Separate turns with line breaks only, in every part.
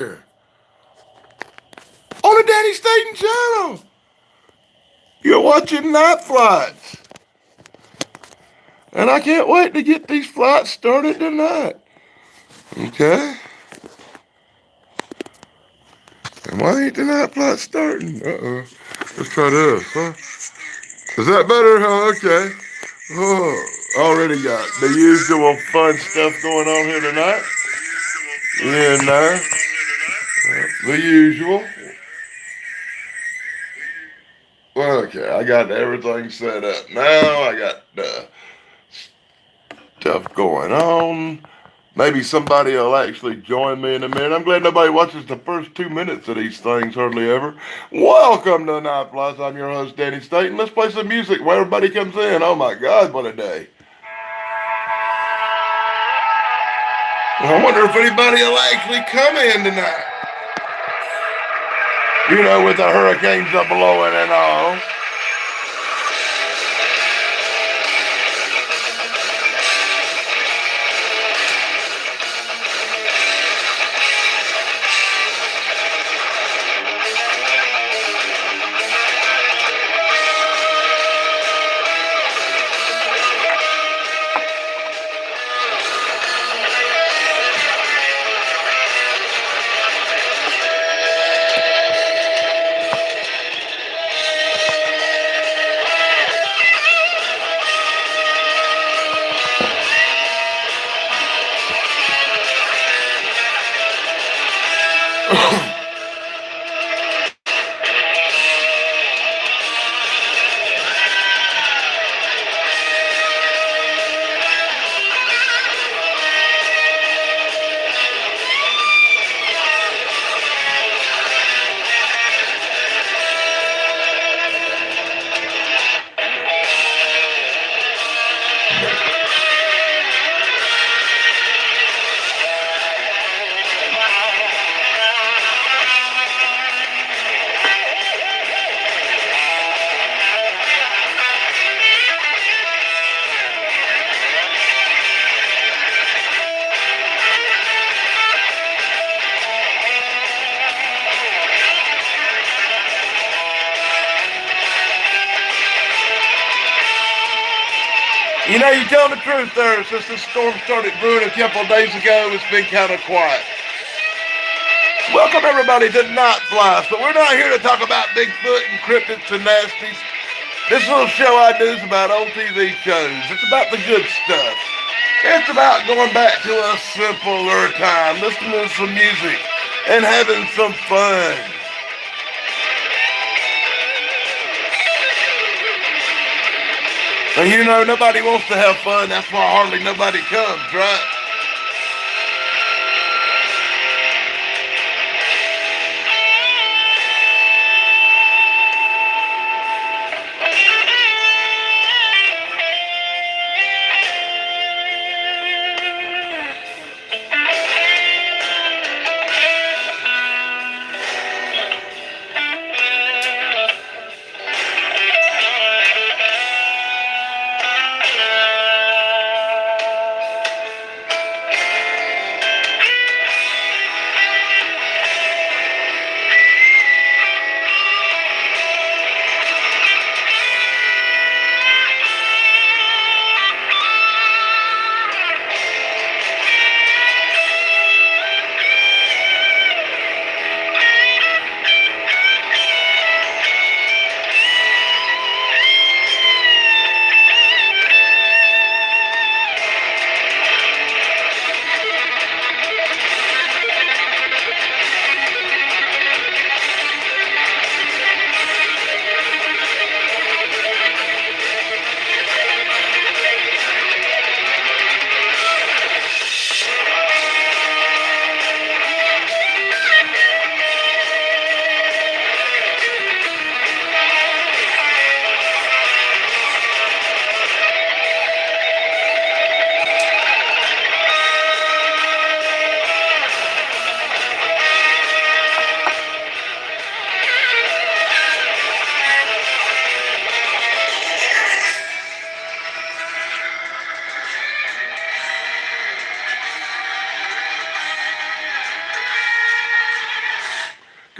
here on the Danny Staten channel. You're watching Night Flights. And I can't wait to get these flights started tonight. Okay? And why ain't the night flight starting? Uh-oh. Let's try this, huh? Is that better? Oh, okay. Oh, already got the usual fun stuff going on here tonight. You know, the usual. Well, okay, I got everything set up now. I got stuff going on. Maybe somebody will actually join me in a minute. I'm glad nobody watches the first 2 minutes of these things hardly ever. Welcome to Night Flights. I'm your host, Danny Staten. Let's play some music while everybody comes in. Oh my God, what a day. I wonder if anybody will actually come in tonight. You know, with the hurricanes up blowing and all. You know, you tell the truth there. Since the storm started brewing a couple of days ago, it's been kind of quiet. Welcome everybody to Night Flies, but we're not here to talk about Bigfoot and cryptids and nasties. This little show I do is about old TV shows. It's about the good stuff. It's about going back to a simpler time, listening to some music, and having some fun. And you know, nobody wants to have fun. That's why hardly nobody comes, right?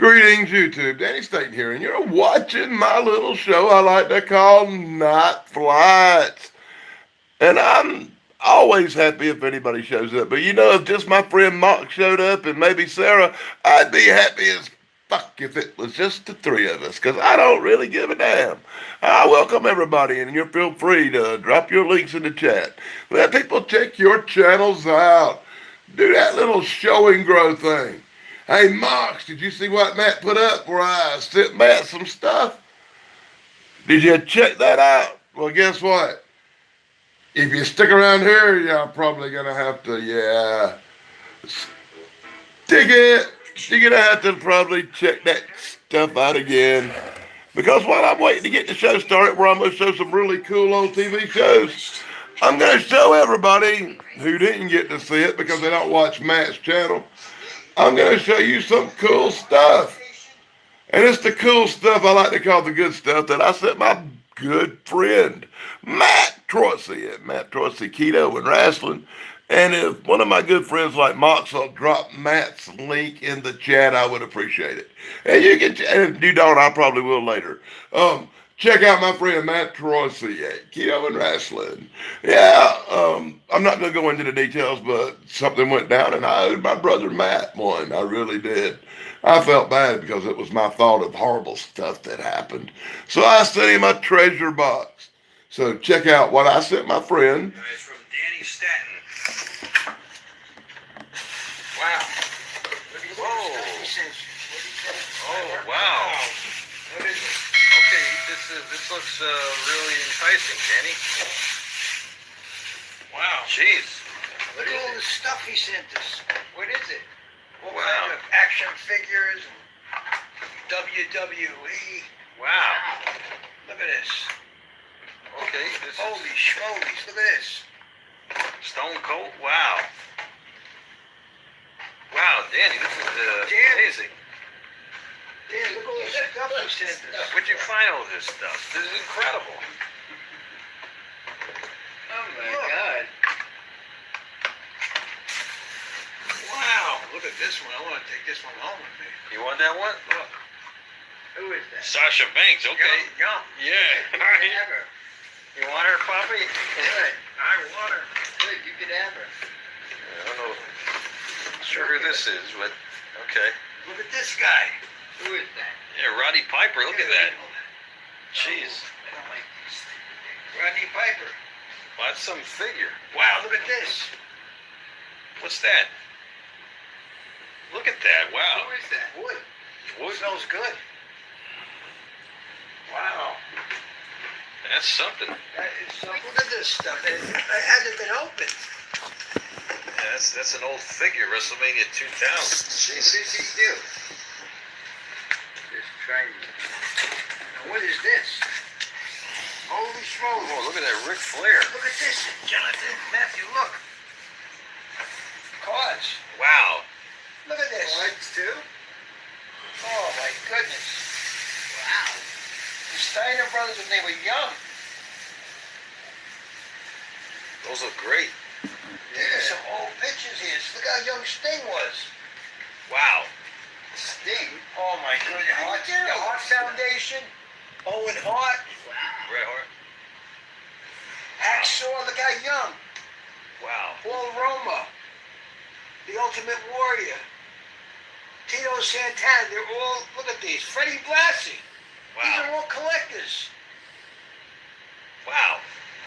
Greetings, YouTube. Danny Staten here, and you're watching my little show I like to call Night Flights. And I'm always happy if anybody shows up. But you know, if just my friend Mark showed up and maybe Sarah, I'd be happy as fuck if it was just the three of us, because I don't really give a damn. I welcome everybody, and you feel free to drop your links in the chat. Let people check your channels out. Do that little show and grow thing. Hey, Mox, did you see what Matt put up where I sent Matt some stuff? Did you check that out? Well, guess what? If you stick around here, you're probably going to have to, stick it. You're going to have to probably check that stuff out again. Because while I'm waiting to get the show started, where I'm going to show some really cool old TV shows, I'm going to show everybody who didn't get to see it because they don't watch Matt's channel, I'm going to show you some cool stuff. And it's the cool stuff I like to call the good stuff that I sent my good friend, Matt Troitsy, at Matt Troitsy Keto and Wrestling. And if one of my good friends like Mox will drop Matt's link in the chat, I would appreciate it. And you can, and if you don't, I probably will later. Check out my friend Matt Troitsy at Keto and Wrestling. Yeah, I'm not going to go into the details, but something went down, and I owed my brother Matt one. I really did. I felt bad because it was my thought of horrible stuff that happened. So I sent him a treasure box. So check out what I sent my friend.
It's from Danny Staten. Wow. Whoa. Oh, wow. What is it? Okay, this looks really enticing, Danny. Wow. Jeez.
Look at all the stuff he sent us. What is it? What
Wow.
kind of action figures? WWE.
Wow.
Look at this.
Okay, this
Holy
is
schmolies. Look at this.
Stone Cold. Wow. Wow, Danny, this is
Danny.
amazing.
Dan, look at all the stuff he sent us.
Where'd you find all this stuff? This is incredible.
Oh my God.
Wow.
Look at this one. I want to take this one home with me.
You want that one?
Look. Who is that?
Sasha Banks. Okay.
Yum.
Yeah.
You
All right.
can have her.
You want her, Poppy?
Good.
I want her.
Good. You can have her.
I don't know. Not sure who this is, but okay.
Look at this guy. Who is that?
Yeah, Roddy Piper. Look at that. Jeez.
I don't like these things. Roddy Piper.
Well, that's some figure.
Wow, look at this.
What's that? Look at that. Wow.
Who is that? Wood.
Wood.
Smells good. Wow.
That's something.
That is some, look at this stuff. It hasn't been opened.
Yeah, that's an old figure. WrestleMania 2000.
What
Jeez.
does he do? Just trying. Now, what is this? Holy smokes.
Oh, look at that Ric Flair.
Look at this, Jonathan. Matthew, look. Cards.
Wow.
Look at this. Cards, too? Oh, my goodness. Wow. The Steiner brothers when they were young.
Those look great.
There's some old pictures here. Look how young Sting was.
Wow.
Sting? Oh, my goodness. The Hart Foundation. Owen Hart.
Bret Hart.
Hacksaw, look how young.
Wow.
Paul Roma. The Ultimate Warrior. Tito Santana. They're all, look at these. Freddie Blassie. These are
Wow.
all collectors.
Wow.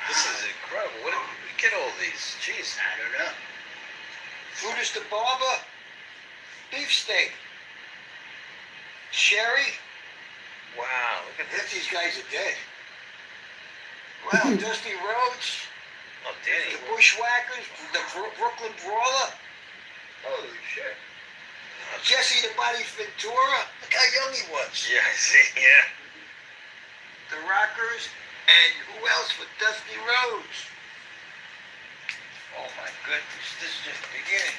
This is incredible. What did we get all these? Jeez.
I don't know. Brutus the Barber. Beefsteak. Sherry.
Wow. Look at
Half
this.
these guys are dead. Wow, Dusty Rhodes.
Oh, Danny.
The Bushwhackers. The Brooklyn Brawler. Holy shit. Jesse the Body Ventura. Look how young he was.
Yeah, I see. Yeah.
The Rockers. And who else with Dusty Rhodes? Oh my goodness, this is just the beginning.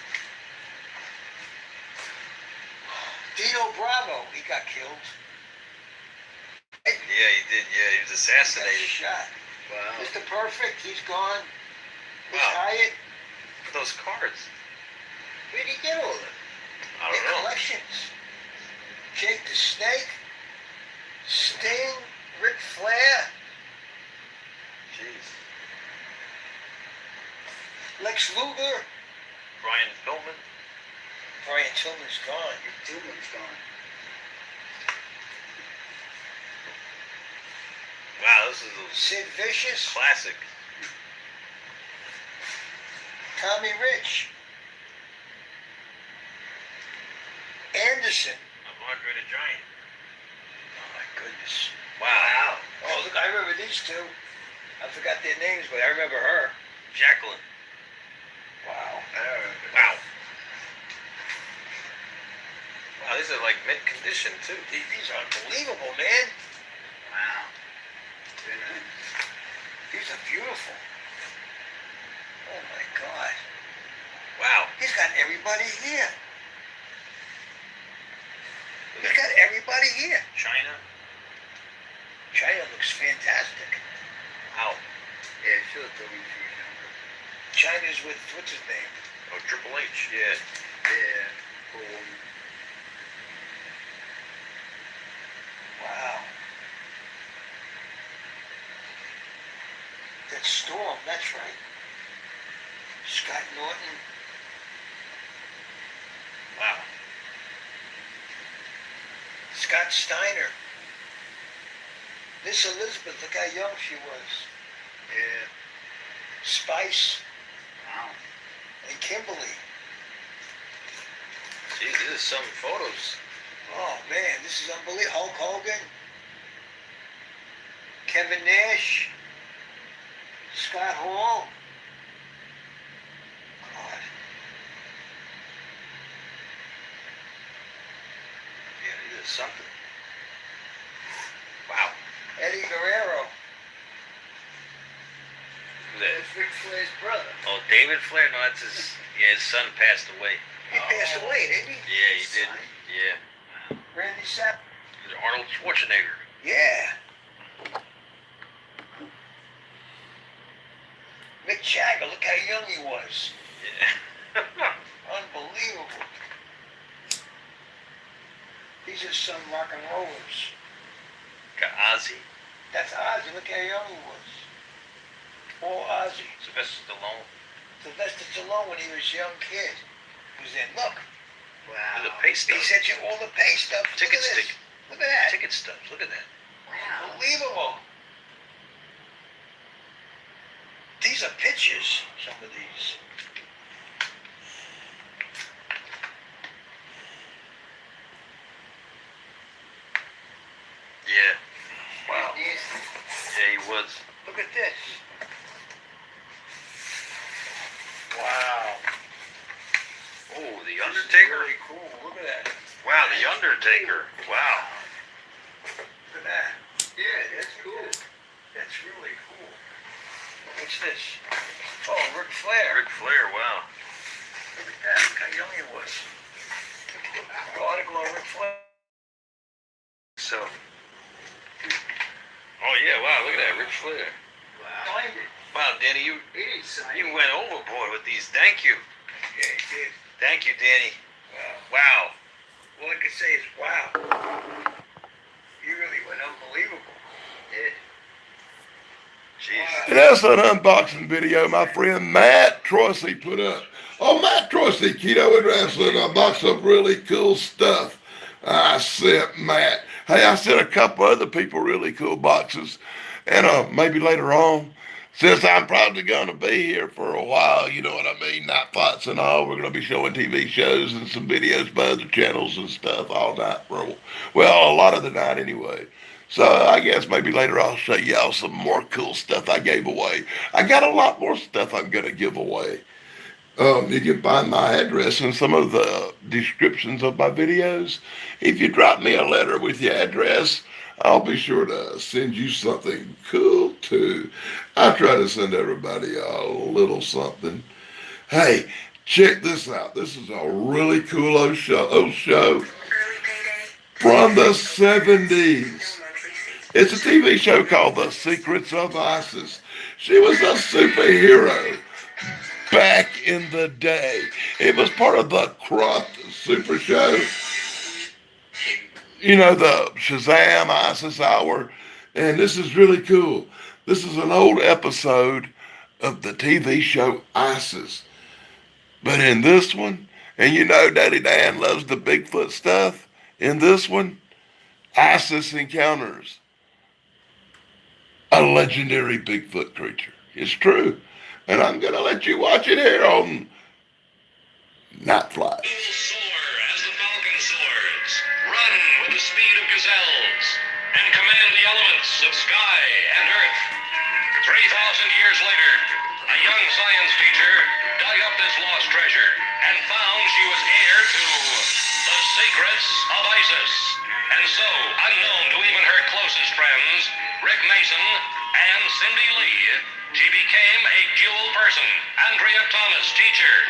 Dino Bravo, he got killed.
Yeah, he did. Yeah, he was
He got
assassinated.
shot.
Wow.
Mr. Perfect, he's gone. Miss
Wow.
Hyatt,
Those cards.
where'd he get all of them?
I
They're
don't know.
collections. Jay the Snake, Sting, Ric Flair,
Jeez.
Lex Luger.
Brian Pillman.
Brian Tillman's gone.
Tillman's gone.
Wow, this is a
Sid Vicious,
classic.
Tommy Rich, Anderson.
Andre the Giant.
Oh my goodness.
Wow.
Oh, look, I remember these two. I forgot their names, but I remember her.
Jacqueline.
Wow.
Wow. Wow, these are like mint condition too.
These are unbelievable, man.
Wow. Very nice.
These are beautiful. Oh my God.
Wow.
He's got everybody here. He's got everybody here.
China.
China looks fantastic.
Wow.
Yeah, she looked over she was younger.
China's with, what's his name?
Oh, Triple H. Yeah.
Yeah. Cool.
Wow. That's Storm, that's right. Scott Norton.
Wow.
Scott Steiner. Miss Elizabeth, look how young she was.
Yeah.
Spice
Wow.
and Kimberly.
Gee, these are some photos.
Oh man, this is unbelievable. Hulk Hogan. Kevin Nash. Scott Hall. God.
Yeah, these are something. Wow.
Eddie Guerrero.
Who's that?
That's Ric Flair's brother.
Oh, David Flair? No, that's his. Yeah, his son passed away.
He passed away, didn't he?
Yeah, he did.
Son.
Yeah.
Randy Savage.
Arnold Schwarzenegger.
Yeah. Mick Jagger, look how young he was.
Yeah.
Unbelievable. These are some rock and rollers.
Got Ozzy.
That's Ozzy, look how young he was. All Ozzy.
Sylvester Stallone.
Sylvester Stallone when he was a young kid. He was in, look.
Wow.
The pay
He
stubs.
sent you all the pay stuff.
Ticket
Look at this.
stick.
Look at that.
Ticket stubs. Look at that.
Wow.
Unbelievable. These are pictures, some of these.
Yeah.
Wow.
Yeah, he was.
Look at this. Wow.
Oh, the
This is
Undertaker.
really cool. Look at that.
Wow, the Undertaker. Wow.
Look at that.
Yeah, that's cool.
That's really cool. What's this? Oh, Ric Flair.
Ric Flair. Wow.
Look at that. Look how young he was. Article on Ric Flair.
So. Oh yeah. Wow. Look at that, Ric Flair.
Wow.
Find it.
Wow, Danny, you
He didn't sign
you
it.
went overboard with these. Thank you.
Yeah, he did.
Thank you, Danny.
Wow.
Wow.
All I can say is, wow. You really went unbelievable.
Yeah.
Jeez.
And that's an unboxing video my friend Matt Troisey put up. Oh, Matt Troisey, Keto and Wrestling, a box of really cool stuff. I sent Matt. Hey, I sent a couple other people really cool boxes. And maybe later on, since I'm probably going to be here for a while, you know what I mean, night fights and all, we're going to be showing TV shows and some videos by other channels and stuff all night. Well, a lot of the night anyway. So I guess maybe later I'll show y'all some more cool stuff I gave away. I got a lot more stuff I'm going to give away. You can find my address in some of the descriptions of my videos. If you drop me a letter with your address, I'll be sure to send you something cool too. I try to send everybody a little something. Hey, check this out. This is a really cool old show from the 70s. It's a TV show called The Secrets of Isis. She was a superhero back in the day. It was part of the Croft Super Show. you know, the Shazam ISIS Hour, and this is really cool. This is an old episode of the TV show ISIS. But in this one, and you know Daddy Dan loves the Bigfoot stuff, in this one, ISIS encounters a legendary Bigfoot creature. It's true. And I'm going to let you watch it here on Night Flies.
Soar as the falcon soars, run with the speed of gazelles, and command the elements of sky and earth. 3,000 years later, a young science teacher dug up this lost treasure and found she was heir to the secrets of ISIS. And so, unknown to even her closest friends, Rick Mason and Cindy Lee, she became a dual person, Andrea Thomas, teacher,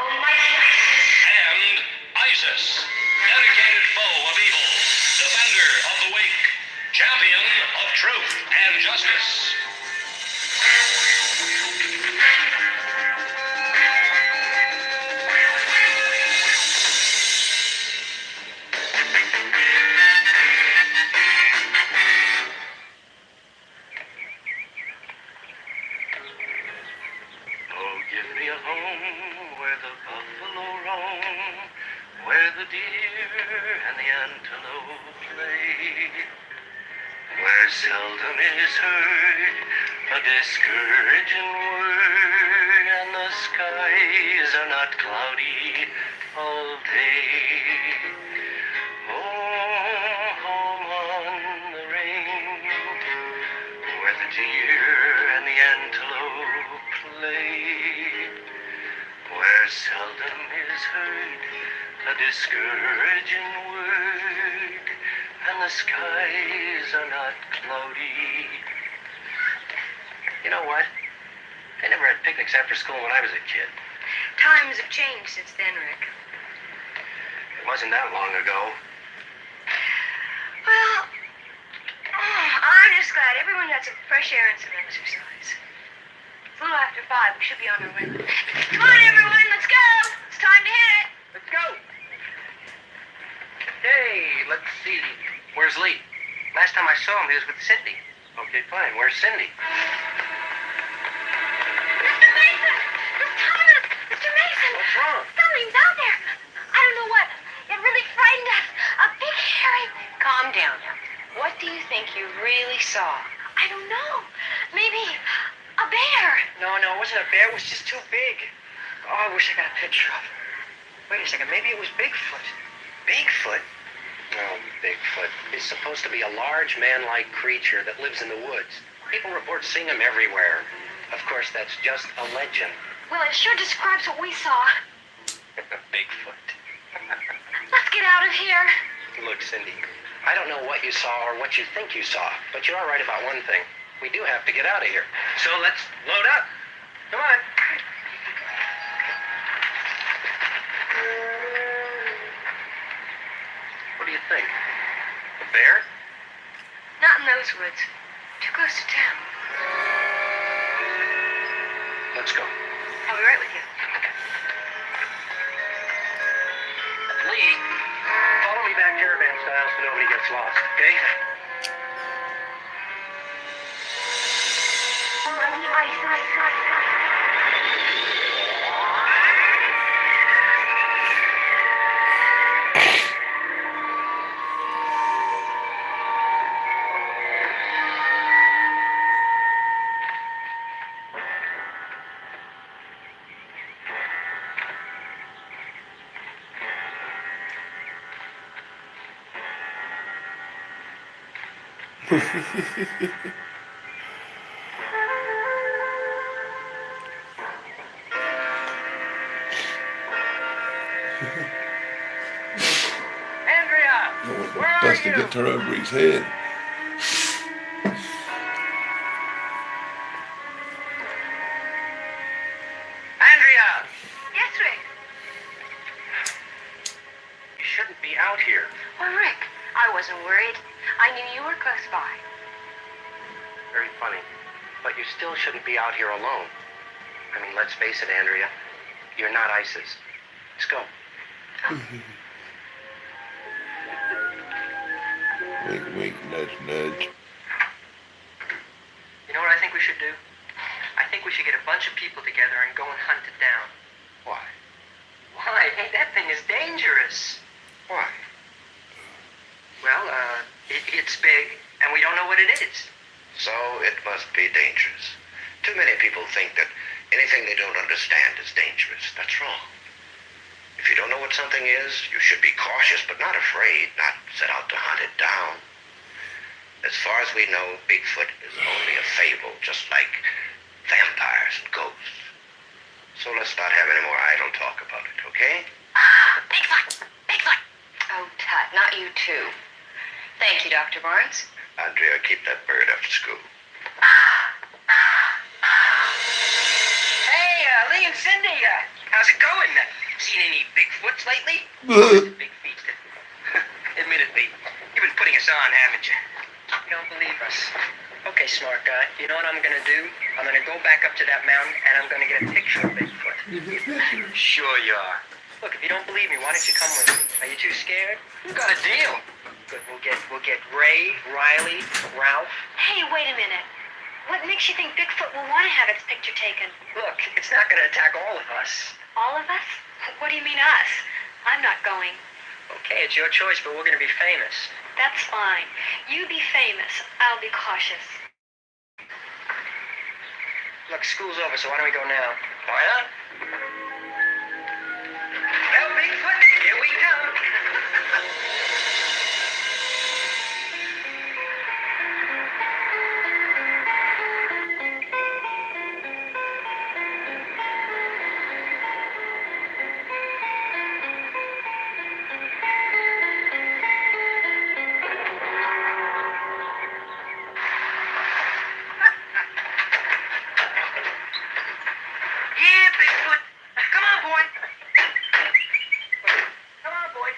and ISIS, dedicated foe of evil, defender of the weak, champion of truth and justice. Oh, give me a home where the buffalo roam, where the deer and the antelope play, where seldom is heard a discouraging word, and the skies are not cloudy all day. Oh, home on the range, where the deer and the antelope play, where seldom is heard a discouraging word, and the skies are not cloudy. You know what? I never had picnics after school when I was a kid.
Times have changed since then, Rick.
It wasn't that long ago.
Well, I'm just glad everyone got some fresh air and some exercise. It's a little after 5. We should be on our way. Come on, everyone, let's go. It's time to hit it.
Let's go. Hey, let's see. Where's Lee? Last time I saw him, he was with Cindy. Okay, fine. Where's Cindy?
Mr. Mason! Miss Thomas! Mr. Mason!
What's wrong?
Something's out there. I don't know what. It really frightened us. A big hairy...
Calm down now. What do you think you really saw?
I don't know. Maybe a bear.
No, it wasn't a bear. It was just too big. Oh, I wish I got a picture of it. Wait a second. Maybe it was Bigfoot.
Bigfoot? No, Bigfoot is supposed to be a large man-like creature that lives in the woods. People report seeing him everywhere. Of course, that's just a legend.
Well, it sure describes what we saw.
Bigfoot.
Let's get out of here.
Look, Cindy, I don't know what you saw or what you think you saw, but you are right about one thing. We do have to get out of here. So let's load up. Come on. What do you think? A bear?
Not in those woods. Too close to town.
Let's go.
I'll be right with you.
Lee, follow me back caravan style so nobody gets lost, okay?
Ice.
Andrea! Where are
Best to
you?
get her over his head.
Andrea!
Yes, Rick.
You shouldn't be out here.
Well, Rick, I wasn't worried. I knew you were close by.
Very funny. But you still shouldn't be out here alone. I mean, let's face it, Andrea. You're not ISIS. Let's go.
Wink, wink, nudge, nudge.
You know what I think we should do? I think we shoshould get a bunch of people together and go and hunt it down.
Why?
Why? Hey, that thing is dangerous.
Why?
Well, it's big, and we don't know what it is.
So it must be dangerous. Too many people think that anything they don't understand is dangerous. That's wrong. If you don't know what something is, you should be cautious but not afraid, not set out to hunt it down. As far as we know, Bigfoot is only a fable, just like vampires and ghosts. So let's not have any more idle talk about it, okay?
Bigfoot! Bigfoot! Oh, Tut, not you too. Thank you, Dr. Barnes.
Andrea, keep that bird after school.
Hey, Lee and Cindy, how's it going? Seen any Bigfoots lately? Big feet. Admittedly, you've been putting us on, haven't you? You don't believe us. Okay, smart guy. You know what I'm gonna do? I'm gonna go back up to that mountain and I'm gonna get a picture of Bigfoot. Sure you are. Look, if you don't believe me, why don't you come with me? Are you too scared? You got a deal. Good. We'll get Ray, Riley, Ralph.
Hey, wait a minute. What makes you think Bigfoot will want to have its picture taken?
Look, it's not gonna attack all of us.
All of us? What do you mean us? I'm not going.
Okay, it's your choice, but we're gonna be famous.
That's fine. You be famous. I'll be cautious.
Look, school's over, so why don't we go now? Why not? Well, Bigfoot, here we come. Yeah, Bigfoot. Come on, boy. Come on, boy.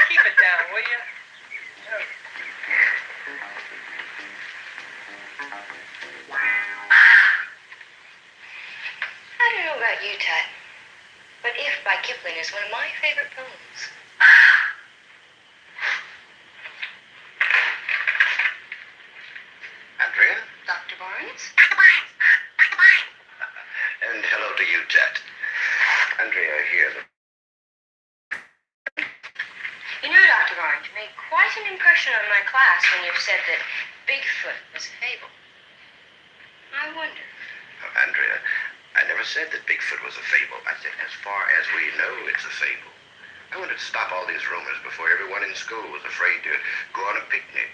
Keep it down, will you?
I don't know about you, Tut, but If by Kipling is one of my favorite poems.
Andrea?
Dr. Barnes?
And hello to you, Jet. Andrea here.
You know, Dr. Barnes, you made quite an impression on my class when you said that Bigfoot was a fable. I wonder.
Andrea, I never said that Bigfoot was a fable. I said as far as we know, it's a fable. I wanted to stop all these rumors before everyone in school was afraid to go on a picnic.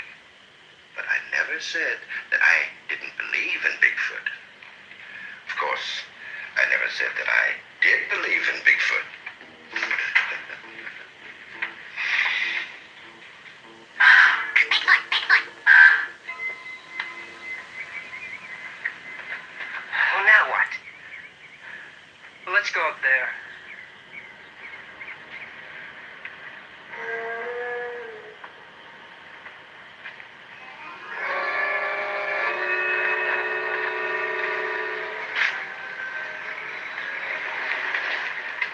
But I never said that I didn't believe in Bigfoot. Of course, I never said that I did believe in Bigfoot.
Well, now what? Well, let's go up there.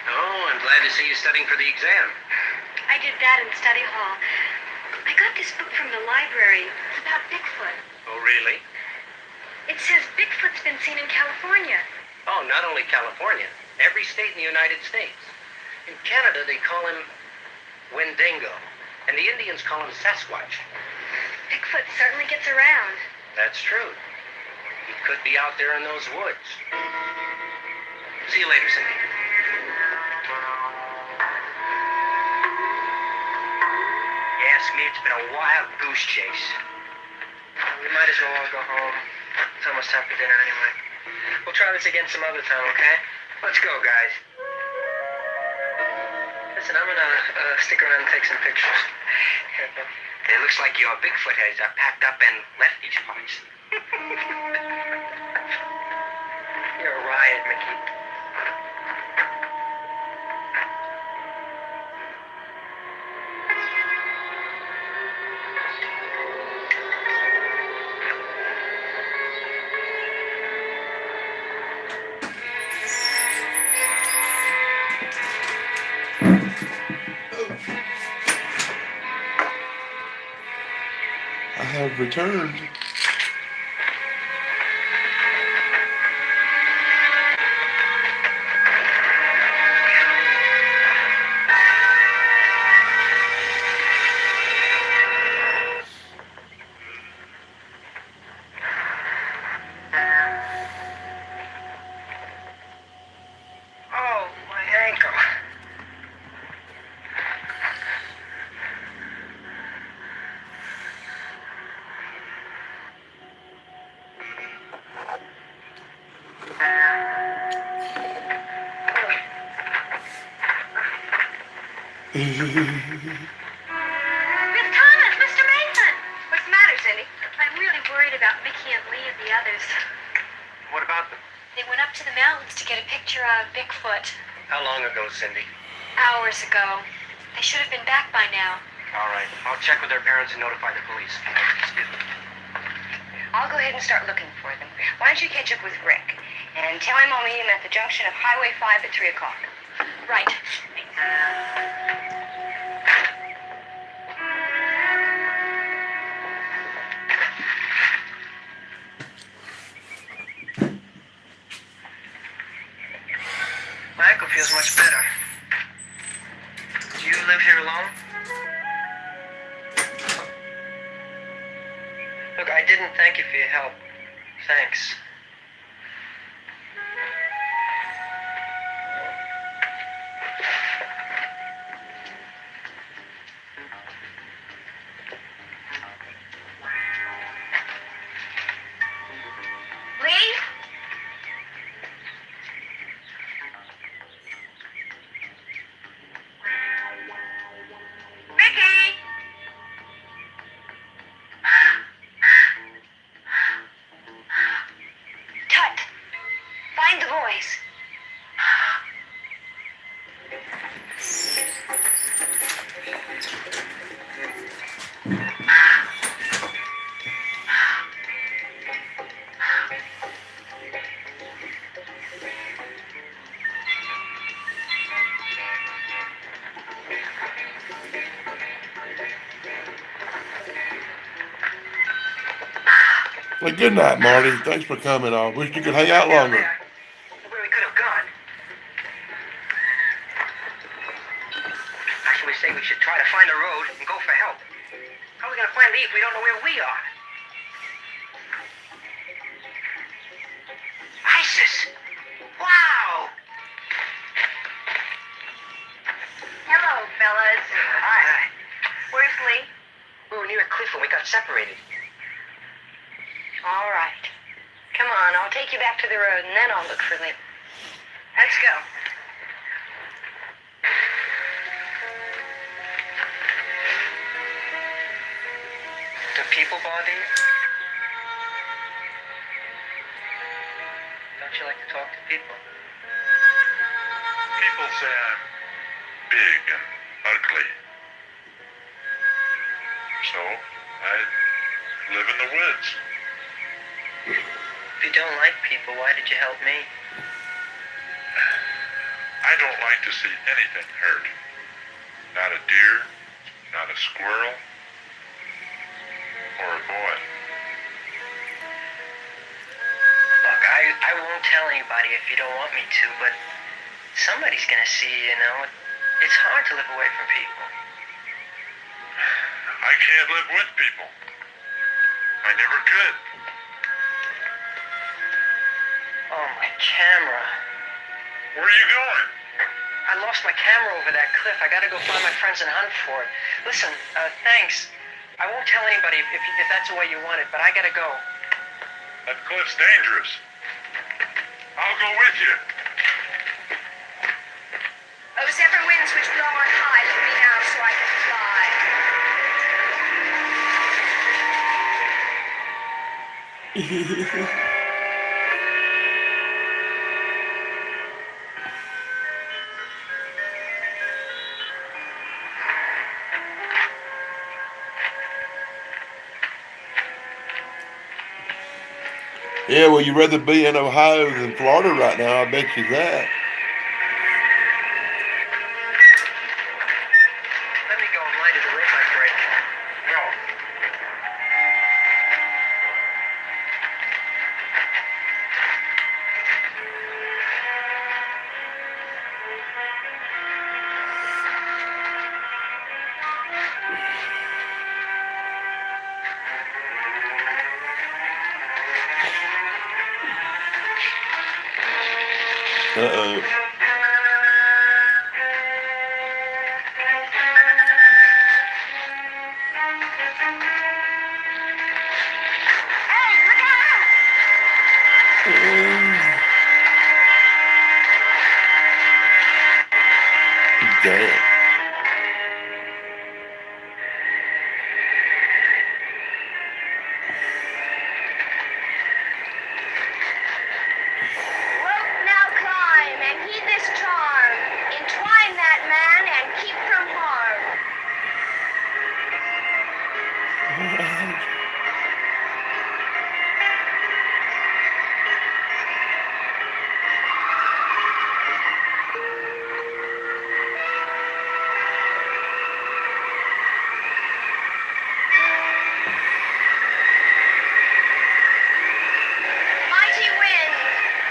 Oh, I'm glad to see you studying for the exam.
I did that in study hall. I got this book from the library. It's about Bigfoot.
Oh, really?
It says Bigfoot's been seen in California.
Oh, not only California. Every state in the United States. In Canada, they call him Wendigo. And the Indians call him Sasquatch.
Bigfoot certainly gets around.
That's true. He could be out there in those woods. See you later, Cindy. You ask me, it's been a wild goose chase. We might as well all go home. It's almost time for dinner anyway. We'll try this again some other time, okay? Let's go, guys. Listen, I'm gonna stick around and take some pictures. It looks like your Bigfoot heads are packed up and left these parts. You're a riot, Mickey.
have returned.
Oh, my ankle.
Miss Thomas, Mr. Mason! What's the matter, Cindy? I'm really worried about Mickey and Lee and the others.
What about them?
They went up to the mountains to get a picture of Bigfoot.
How long ago, Cindy?
Hours ago. They should have been back by now.
All right. I'll check with their parents and notify the police. Excuse me.
I'll go ahead and start looking for them. Why don't you catch up with Rick and tell him I'll meet him at the junction of Highway 5 at 3 o'clock.
Right.
My ankle feels much better. Do you live here alone? Look, I didn't thank you for your help. Thanks.
Lee? Mickey!
Tut! Find the boys.
Well, good night, Marty. Thanks for coming. I wish you could hang out longer.
Where we could have gone. Actually, say we should try to find a road and go for help. How are we going to find Lee if we don't know where we are? ISIS! Wow!
Hello, fellas.
Hi.
Where's Lee?
We were near a cliff and we got separated.
All right. Come on, I'll take you back to the road and then I'll look for Lee.
Let's go. Do people bother you? Don't you like to talk to people?
People say I'm big and ugly. So, I live in the woods.
If you don't like people, why did you help me?
I don't like to see anything hurt. Not a deer, not a squirrel, or a boy.
Look, I won't tell anybody if you don't want me to, but somebody's gonna see, you know. It's hard to live away from people.
I can't live with people. I never could.
Oh, my camera.
Where are you going?
I lost my camera over that cliff. I gotta go find my friends and hunt for it. Listen, thanks. I won't tell anybody if that's the way you want it, but I gotta go.
That cliff's dangerous. I'll go with you.
Oh, several winds which blow on high, let me now so I can fly.
Yeah, well, you'd rather be in Ohio than Florida right now. I bet you that.
Let me go. I'm light as a road, my friend.
No.
Uh-oh.
Hey, look out!
Damn.
Rope now climb and heed this charm. Entwine that man and keep from harm. Mighty wind,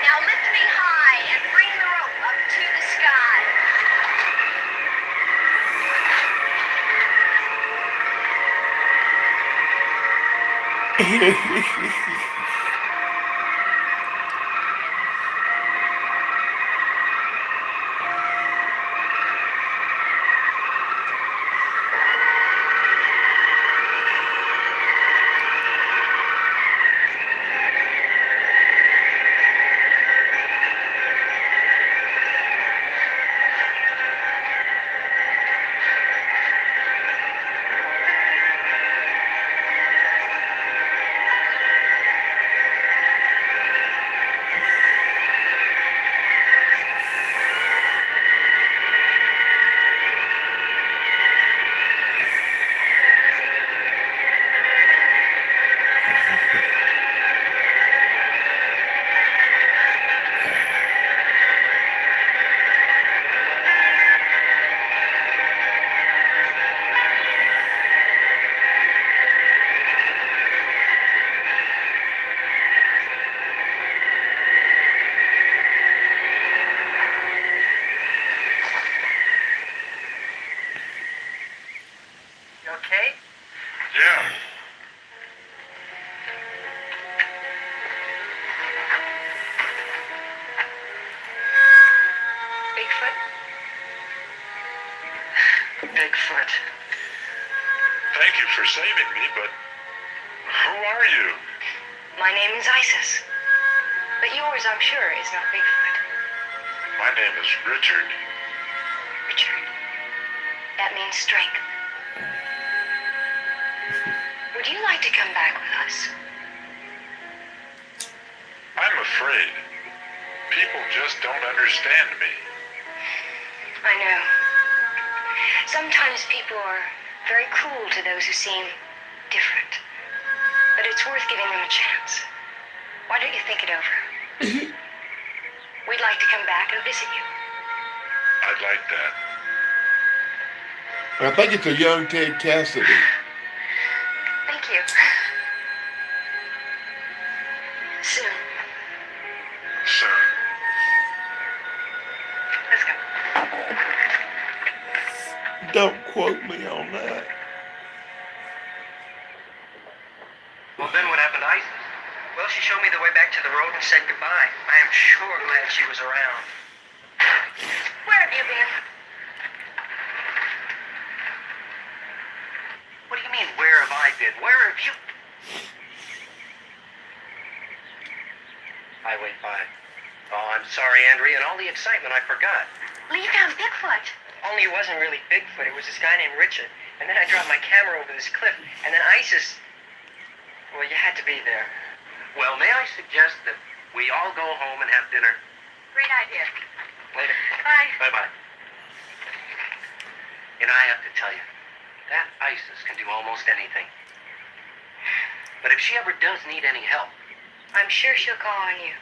now lift me high and bring the rope up to the sky.
You okay?
Yeah.
Bigfoot?
Bigfoot.
Thank you for saving me, but who are you?
My name is Isis. But yours, I'm sure, is not Bigfoot.
My name is Richard.
Richard. That means strength. Would you like to come back with us?
I'm afraid. People just don't understand me.
I know. Sometimes people are very cruel to those who seem different. But it's worth giving them a chance. Why don't you think it over? We'd like to come back and visit you.
I'd like that.
I think it's a young Ted Cassidy.
Thank you. Soon.
Soon.
Let's go.
Don't quote me on that.
Well, then what happened to Isis? Well, she showed me the way back to the road and said goodbye. I am sure glad she was around.
Where have you been?
What do you mean, where have I been? Where have you... Highway 5. Oh, I'm sorry, Andrea. In all the excitement, I forgot.
Well, you found Bigfoot.
Only it wasn't really Bigfoot. It was this guy named Richard. And then I dropped my camera over this cliff. And then Isis... Well, you had to be there. Well, may I suggest that we all go home and have dinner?
Great idea.
Later.
Bye.
Bye-bye. And I have to tell you, that Isis can do almost anything. But if she ever does need any help...
I'm sure she'll call on you.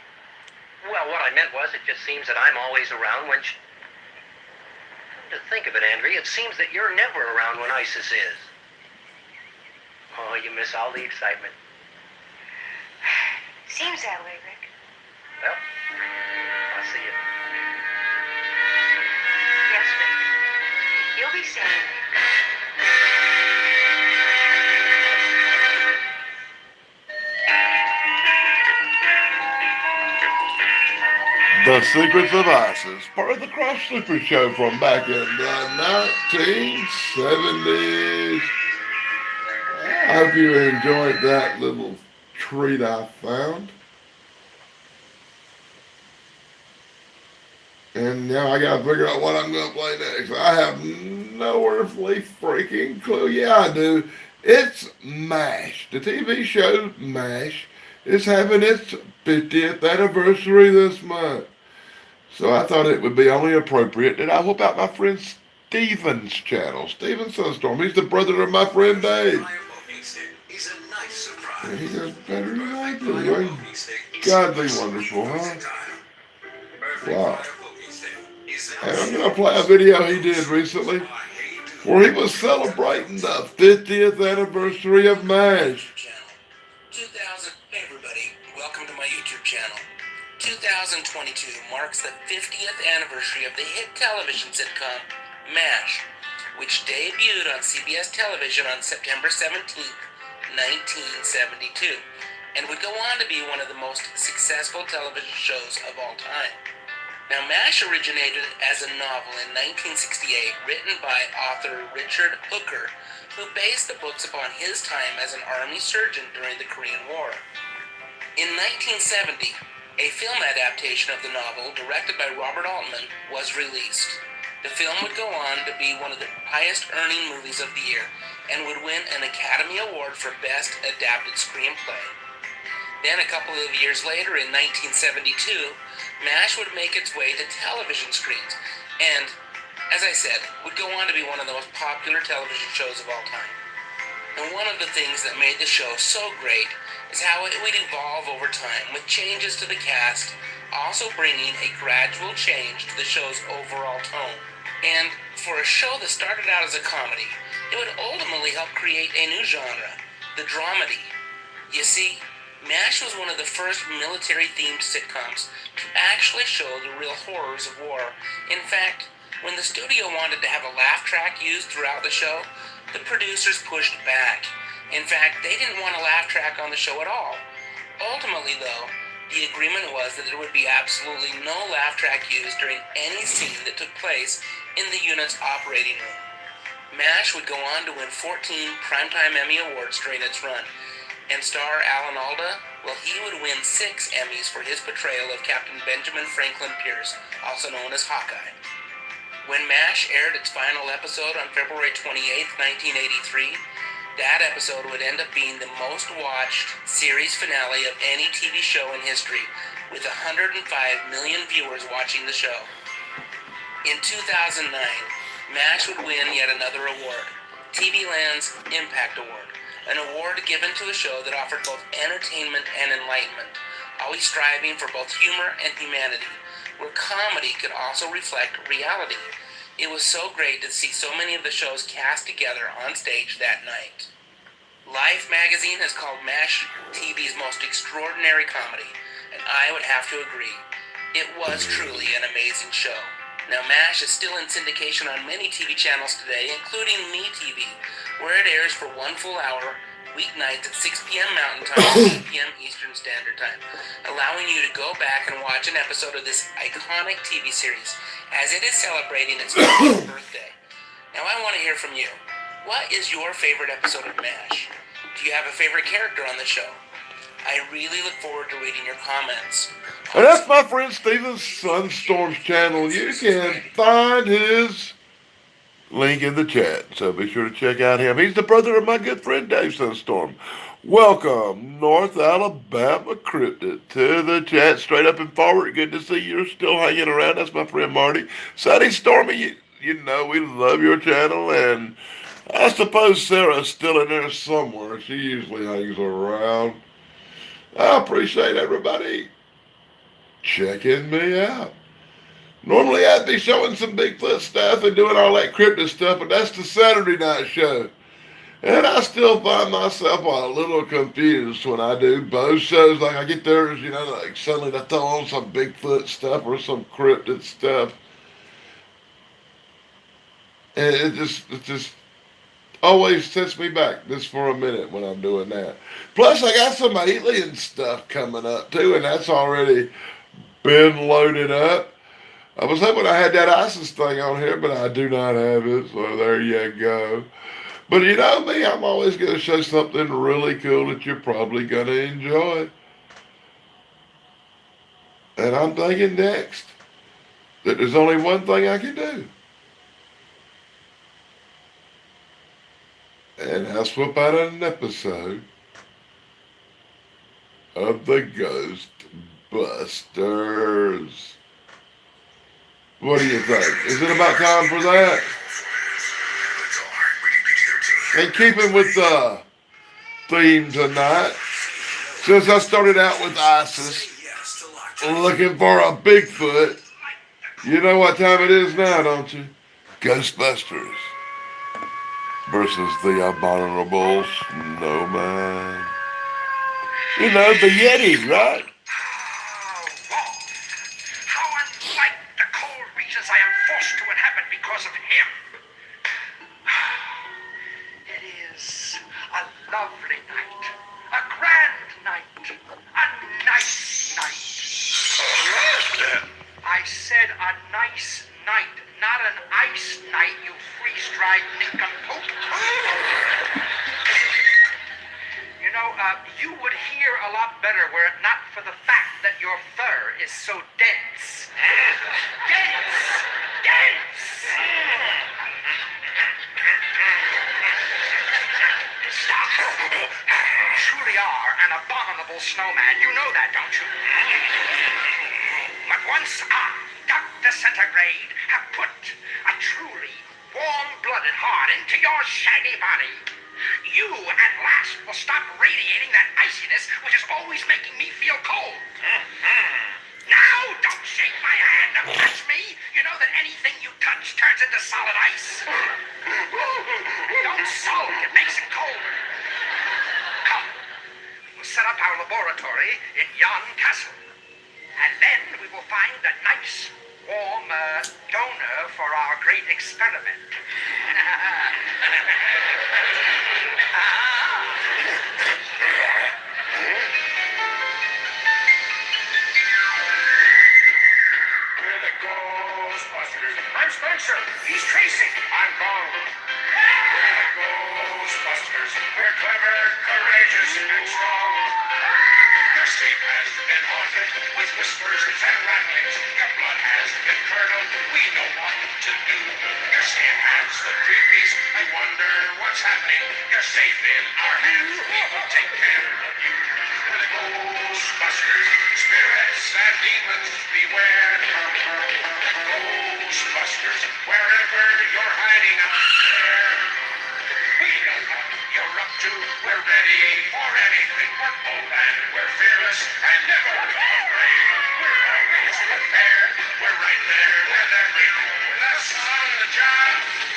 Well, what I meant was, it just seems that I'm always around when she... Come to think of it, Andrea, it seems that you're never around when Isis is. Oh, you miss all the excitement.
Seems that way, Rick.
Well, I'll see you.
Yes, Rick. You'll be seeing me.
The Secrets of ISIS, part of the Cross Super Show from back in the 1970s. I hope you enjoyed that little treat I found. And now I gotta figure out what I'm gonna play next. I have no earthly freaking clue. Yeah, I do. It's MASH. The TV show MASH is having its 50th anniversary this month. So I thought it would be only appropriate that I whoop out my friend Steven's channel. Steven Sunstorm. He's the brother of my friend Dave.
He's a nice surprise.
And he does better than I do. Godly wonderful, huh? Wow. And I'm going to play a video he did recently where he was celebrating the 50th anniversary of MASH.
2000, hey everybody, welcome to my YouTube channel. 2022 marks the 50th anniversary of the hit television sitcom MASH, which debuted on CBS television on September 17th, 1972, and would go on to be one of the most successful television shows of all time. Now, MASH originated as a novel in 1968 written by author Richard Hooker, who based the books upon his time as an army surgeon during the Korean War. In 1970, a film adaptation of the novel, directed by Robert Altman, was released. The film would go on to be one of the highest-earning movies of the year and would win an Academy Award for Best Adapted Screenplay. Then, a couple of years later, in 1972, MASH would make its way to television screens and, as I said, would go on to be one of the most popular television shows of all time. And one of the things that made the show so great is how it would evolve over time, with changes to the cast, also bringing a gradual change to the show's overall tone. And for a show that started out as a comedy, it would ultimately help create a new genre, the dramedy. You see, MASH was one of the first military-themed sitcoms to actually show the real horrors of war. In fact, when the studio wanted to have a laugh track used throughout the show, the producers pushed back. In fact, they didn't want a laugh track on the show at all. Ultimately, though, the agreement was that there would be absolutely no laugh track used during any scene that took place in the unit's operating room. MASH would go on to win 14 Primetime Emmy Awards during its run, and star Alan Alda, well, he would win 6 Emmys for his portrayal of Captain Benjamin Franklin Pierce, also known as Hawkeye. When MASH aired its final episode on February 28, 1983, that episode would end up being the most watched series finale of any TV show in history, with 105 million viewers watching the show. In 2009, MASH would win yet another award, TV Land's Impact Award, an award given to a show that offered both entertainment and enlightenment, always striving for both humor and humanity, where comedy could also reflect reality. It was so great to see so many of the shows cast together on stage that night. Life magazine has called MASH TV's most extraordinary comedy, and I would have to agree. It was truly an amazing show. Now, MASH is still in syndication on many TV channels today, including MeTV, where it airs for 1 full hour, weeknights at 6 p.m. Mountain Time, 8 p.m. Eastern Standard Time, allowing you to go back and watch an episode of this iconic TV series, as it is celebrating its 50th birthday. Now, I want to hear from you. What is your favorite episode of MASH? Do you have a favorite character on the show? I really look forward to reading your comments.
And that's my friend Steven Sunstorm's channel. You can find his link in the chat, so be sure to check out him. He's the brother of my good friend Dave Sunstorm. Welcome, North Alabama Cryptid, to the chat, straight up and forward. Good to see you're still hanging around. That's my friend Marty. Sunny Stormy, you know we love your channel, and I suppose Sarah's still in there somewhere. She usually hangs around. I appreciate everybody checking me out. Normally I'd be showing some Bigfoot stuff and doing all that cryptid stuff, but that's the Saturday night show. And I still find myself a little confused when I do both shows. Like I get there, you know, like suddenly I throw on some Bigfoot stuff or some cryptid stuff. And it just always sets me back just for a minute when I'm doing that. Plus, I got some alien stuff coming up, too, and that's already been loaded up. I was hoping I had that ISIS thing on here, but I do not have it, so there you go. But you know me, I'm always going to show something really cool that you're probably going to enjoy. And I'm thinking next that there's only one thing I can do. And I'll swap out an episode of the Ghostbusters. What do you think? Is it about time for that? And keeping with the theme tonight, since I started out with ISIS, looking for a Bigfoot, you know what time it is now, don't you? Ghostbusters versus the abominable snowman. You know, the Yeti, right?
How unlike the cold regions I am forced to inhabit because of him. It is a lovely night, a grand night, a nice night. I said a nice night, not an ice night, you freeze-dried nincompoop. You know, you would hear a lot better were it not for the fact that your fur is so dense. Dense! Stop. You truly are an abominable snowman. You know that, don't you? But once I, Dr. Centigrade, have put a truly warm-blooded heart into your shaggy body, you at last will stop radiating that iciness which is always making me feel cold. Now, don't shake my hand and touch me. You know that anything you touch turns into solid ice. Don't sulk, it makes it colder. Come, we'll set up our laboratory in yon castle. And then we will find a nice, warm donor for our great experiment.
We're the Ghostbusters.
I'm Spencer. He's Tracy.
I'm Kong. We're the Ghostbusters. We're clever, courageous, and strong. Your state has been haunted with whispers and rattlings. Your blood has been curdled. We know what to do. Your skin has the creepies. I wonder what's happening. You're safe in our hands. We will take care of you. We're the Ghostbusters. Spirits and demons, beware. Ghostbusters, wherever you're hiding out there. We know what you're up to. We're ready for anything. We're bold and we're fearless and never afraid. We're always prepared. We're right there with everything. With us on the job,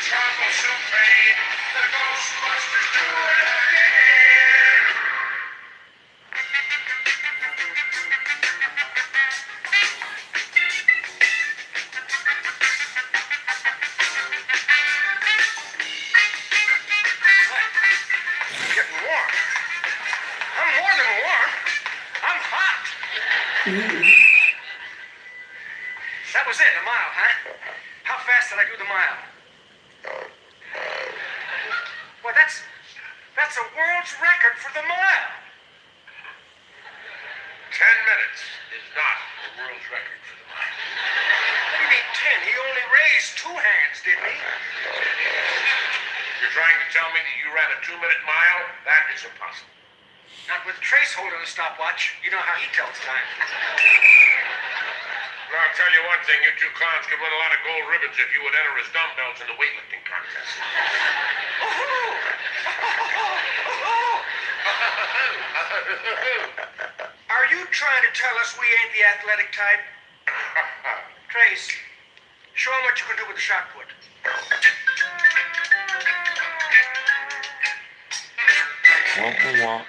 trouble soon fade. The Ghostbusters do it again.
I'm getting warm. I'm more than warm. I'm hot. That was it, a mile, huh? How fast did I do the mile? Well, that's a world's record for the mile.
10 minutes is not the world's record for the mile.
What do you mean 10? He only raised 2 hands, didn't he?
You're trying to tell me that you ran a 2-minute mile? That is impossible.
Not with Trace holding the stopwatch. You know how he tells time.
Well, I'll tell you one thing. You two clowns could win a lot of gold ribbons if you would enter as dumbbells in the weightlifting contest.
Are you trying to tell us we ain't the athletic type? Trace, show him what you can do with the shot put.
Womp womp.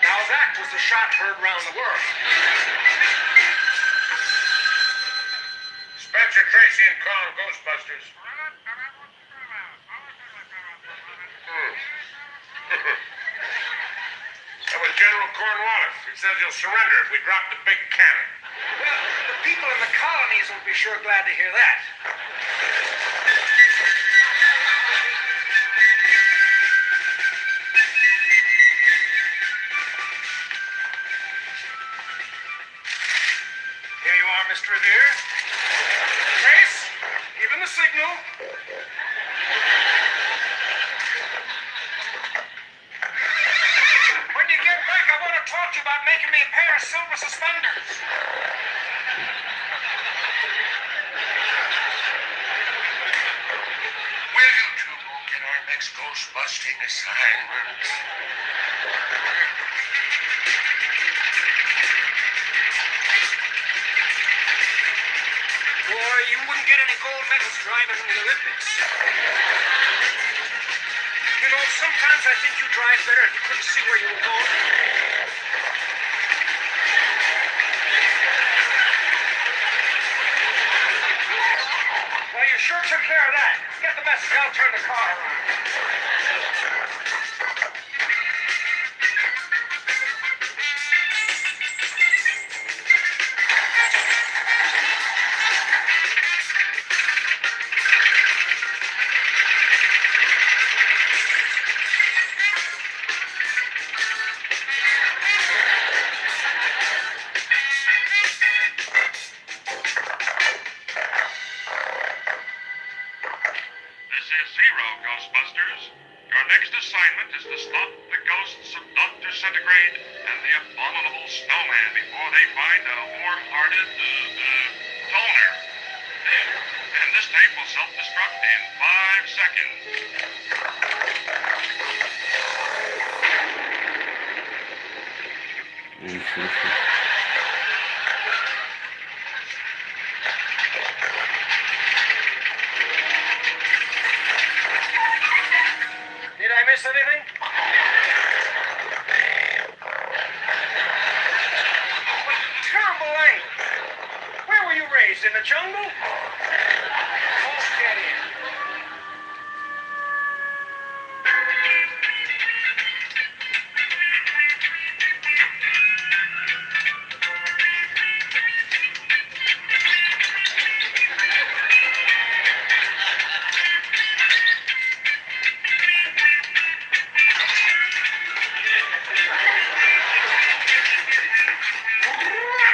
Now that was the
heard around the world.
Spencer Tracy and calling Ghostbusters. That was General Cornwallis. He says he'll surrender if we drop the big cannon.
Well, the people in the colonies will be sure glad to hear that. Here you are, Mr. Revere. Trace, give him the signal. When you get back, I want to talk to you about making me a pair of silver suspenders.
Will you two go get our next ghost-busting assignment?
Boy, you wouldn't get any gold medals driving in the Olympics. You know, sometimes I think you drive better if you couldn't see where you were going. Well, you sure took care of that. Get the message. I'll turn the car around.
This is Zero, Ghostbusters. Your next assignment is to stop the ghosts of Dr. Centigrade and the abominable snowman before they find a warm-hearted, donor. And this tape will self-destruct in 5 seconds.
Did I miss anything? Terrible language. Where were you raised? In the jungle? Oh, get in.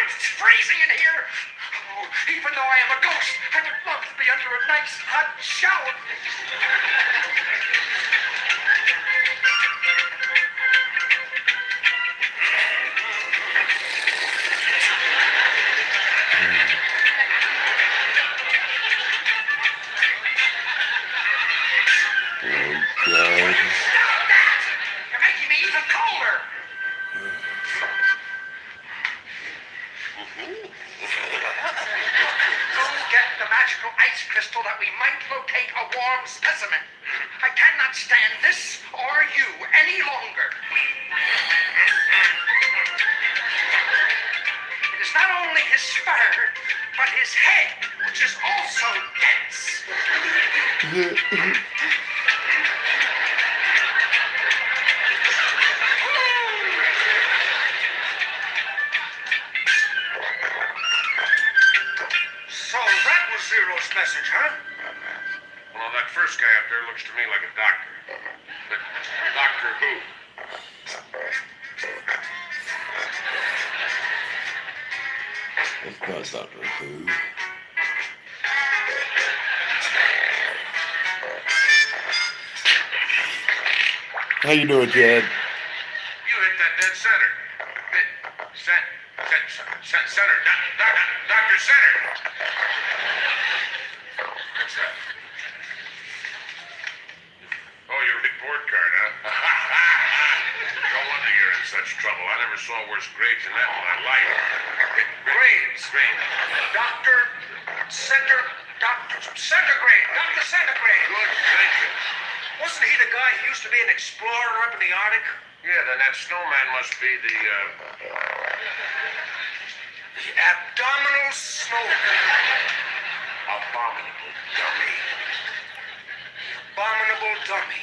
It's freezing in here. Oh, even though I am a ghost, I would love to be under a nice hot shower.
God.
Stop that! You're making me even colder. Go get the magical ice crystal that we might locate a warm specimen. I cannot stand this or you any longer. It is not only his fur, but his head, which is also dense. So that was Zero's message, huh?
Well, that first guy up there looks to me like a doctor. But Doctor who?
That's not Doctor Who. How you doing, Chad?
You hit that dead center. Center. Dr. Center. What's that? Oh, your report card, huh? No wonder you're in such trouble. I never saw worse grades than that in my life.
Grades. Dr. Centigrade. Dr. Centigrade.
Good thinking.
Wasn't he the guy who used to be an explorer up in the Arctic?
Yeah, then that snowman must be the
abdominal snowman.
abominable dummy.
Abominable dummy.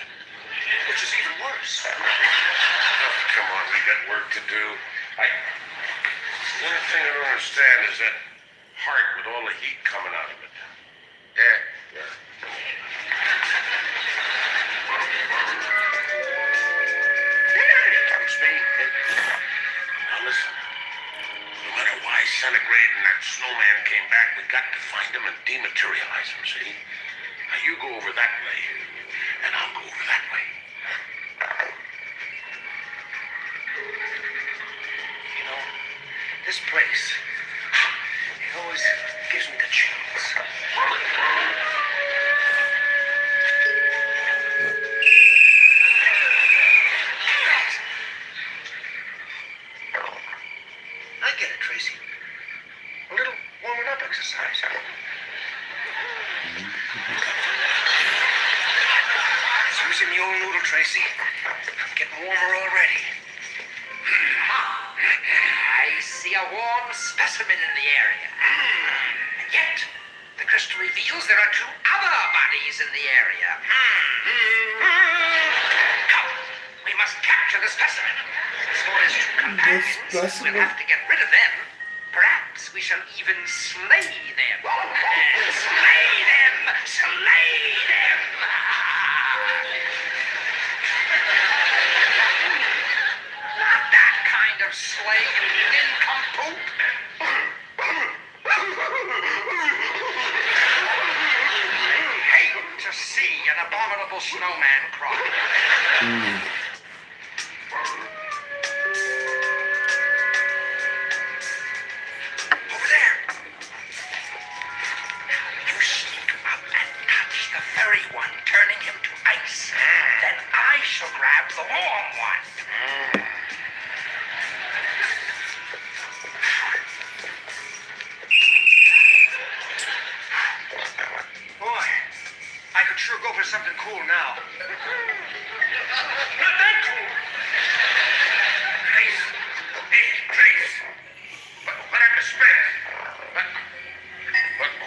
Which is even worse.
Oh, come on, we got work to do. The only thing I don't understand is that heart with all the heat coming out of it. Yeah. It's me. Now listen. No matter why Centigrade and that snowman came back, we got to find him and dematerialize him, see? Now you go over that way, and I'll go over that way.
You know, this place, it always gives me the chills. I get it, Tracy. A little warming up exercise. Using the old noodle, Tracy. I'm getting warmer already.
I see a warm specimen in the area. And yet, the crystal reveals there are two other bodies in the area. Come, we must capture the specimen. So as two companions, we'll have to get rid of them. Perhaps we shall even slay them. Slay them! Slay them! Not that kind of slay, you nincompoop. Hate to see an abominable snowman cry. Over there. You sneak up and touch the furry one, turning him to ice. Then I shall grab the warm one.
Boy, I could sure go for something cool now. Not that cool.
Trace! Hey, Trace! What happened to Spence?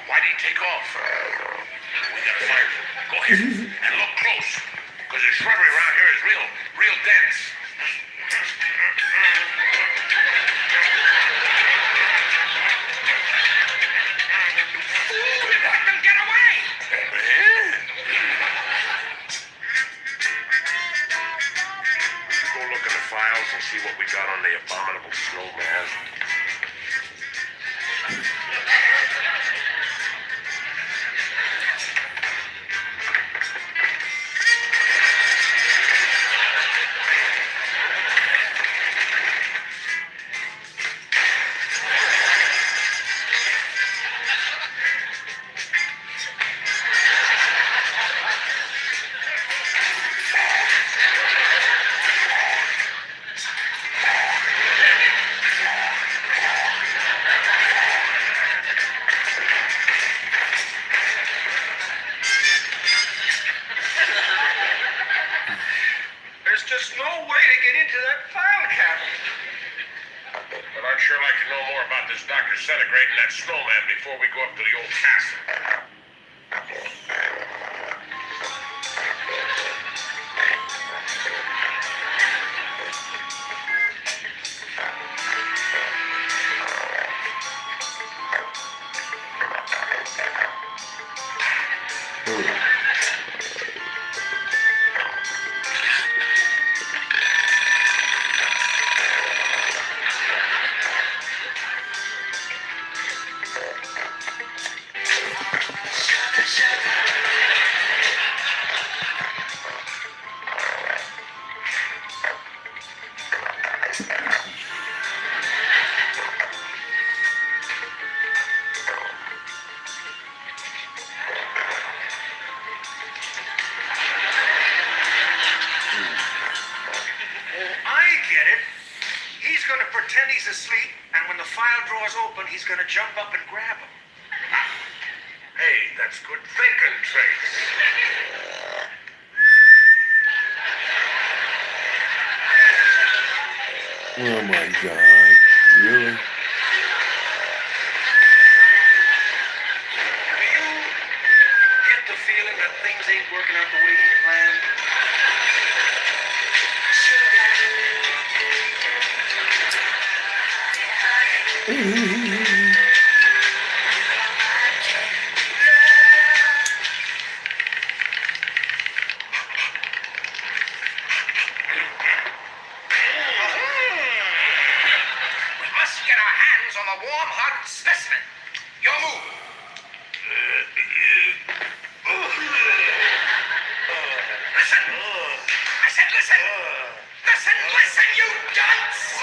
Why did he take off? We gotta find him. Go ahead and look close, because the shrubbery around here is real dense.
Ooh, let them get away!
Go look in the files and see what we got on the abominable snowman.
There's just no way to get into that file cabinet.
But I'd sure like to know more about this Dr. Centigrade and that snowman before we go up to the old castle.
pretend he's asleep, and when the file drawers open, he's gonna jump up and grab him.
Hey, that's good thinking, Trace.
Oh my God. Really?
Do you get the feeling that things ain't working out the way you planned?
We must get our hands on the warm, hot specimen. Your move. Listen. I said listen. Listen, you dunce.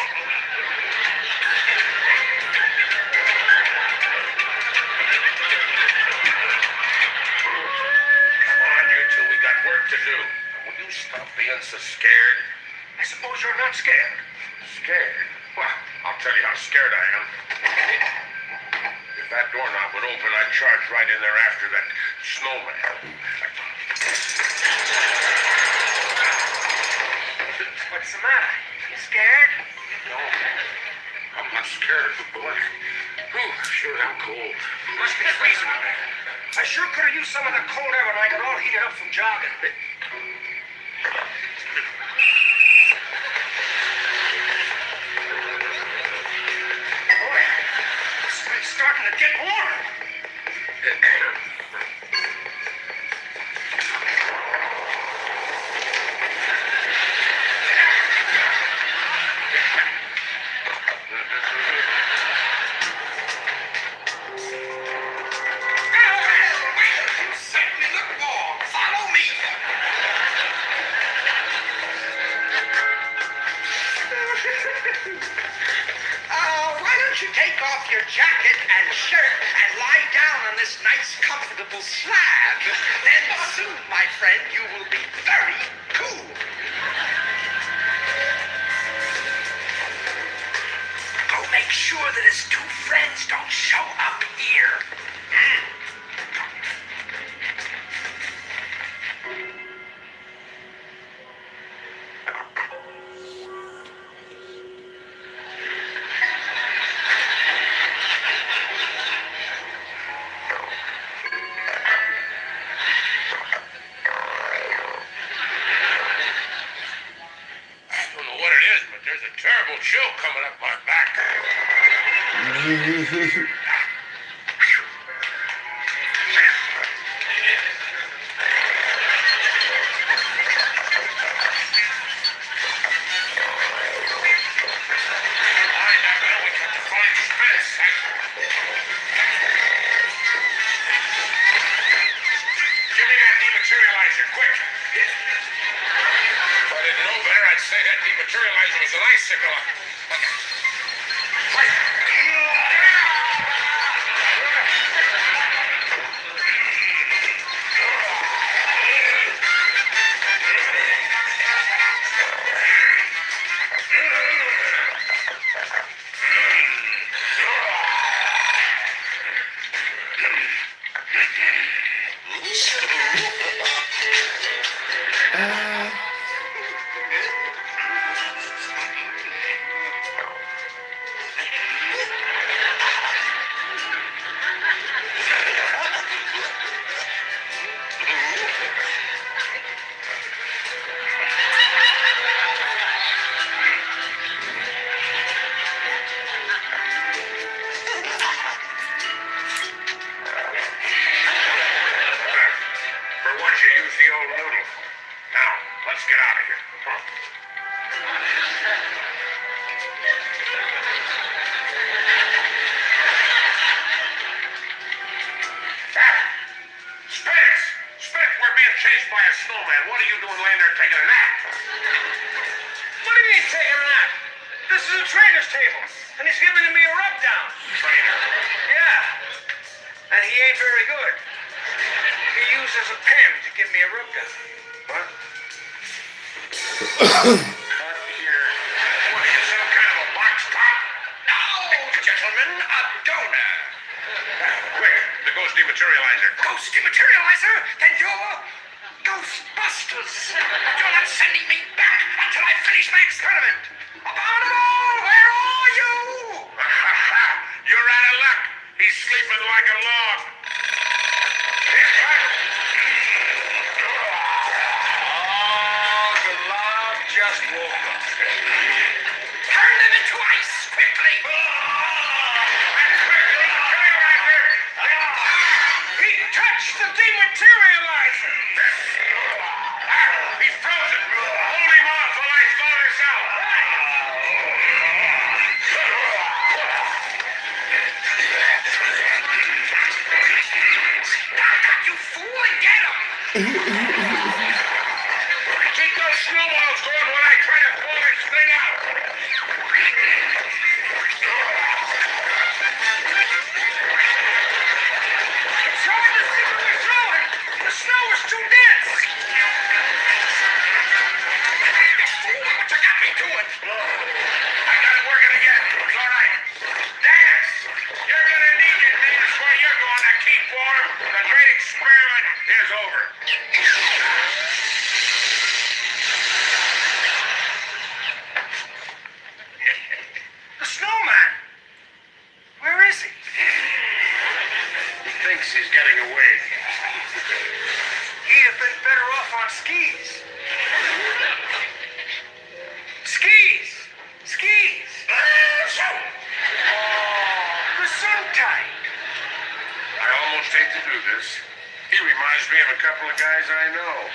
Come on, you two. We got work to do. Will you stop being so scared? I suppose you're not scared. Scared? Well, I'll tell you how scared I am. If that doorknob would open, I'd charge right in there after that snowman.
What's the matter? You scared?
No, I'm not scared, but boy, sure am cold.
Must be freezing. I sure could have used some of the cold air when I got all heated up from jogging. Boy, this thing's starting to get warm.
You certainly look warm. Follow me. Why don't you take off your jacket and shirt and lie down on this nice, comfortable slab? Then soon, my friend, you will be very cool. Go make sure that his two friends don't show up here. I don't know what it is, but there's a terrible chill coming up my back. Give me that dematerializer, quick! If I didn't know better, I'd say that dematerializer was an icicle. For once you use the old noodle. Now, let's get out of here. Spence, we're being chased by a snowman. What are you doing laying there taking a nap?
What do you mean taking a nap? This is a trainer's table, and he's giving me a rub down.
Trainer.
Yeah, and he ain't very good. He uses a pen to give me a rub down.
What? Not here. What are you, some kind of a box top? No, gentlemen, a donor. Quick, the ghost dematerializer. Ghost dematerializer? Then you're Ghostbusters. You're not sending me back until I finish my experiment. Abominable! sleeping like a log. Oh, the log just woke up.
Turn them into ice, quickly!
He touched the dematerializer! He's frozen! Hold him off while I thaw this out!
You fool, and get him!
Keep those snowballs going while I try to pull this thing out!
It's hard to see what we're throwing! The snow is too dense! What you got me doing?
I got it working again. It's all right. Dance! You're gonna need it, Dance, where you're going to keep warm. The great experiment is over.
The snowman! Where is he?
He thinks he's getting away.
He'd have been better off on skis. Skis! Skis! The sun tight.
I almost hate to do this. He reminds me of a couple of guys I know.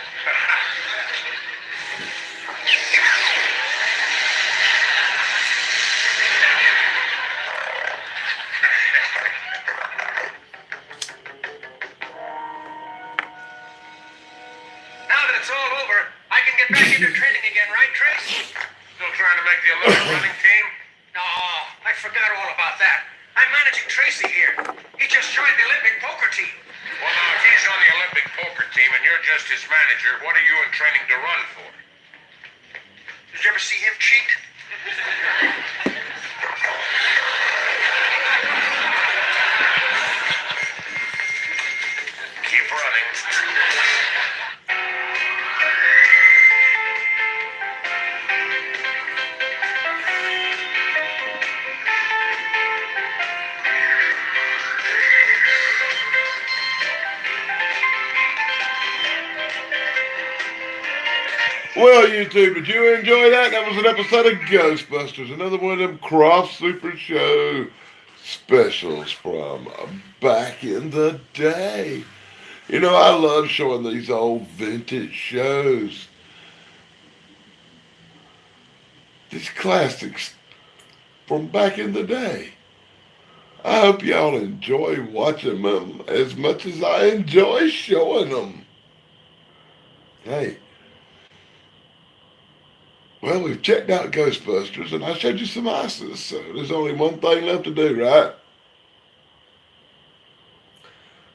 Now that it's all over, I can get back into training again, right, Trace?
Still trying to make the Olympic running team?
No, I forgot all about that. I'm managing Tracy here. He just joined the Olympic poker team.
Well, now, if he's on the Olympic poker team and you're just his manager, what are you in training to run for?
Did you ever see him cheat?
Keep running.
Well, YouTube, did you enjoy that? That was an episode of Ghostbusters, another one of them Cross Super Show specials from back in the day. You know, I love showing these old vintage shows. These classics from back in the day. I hope y'all enjoy watching them as much as I enjoy showing them. Hey. Well, we've checked out Ghostbusters, and I showed you some ices, so there's only one thing left to do, right?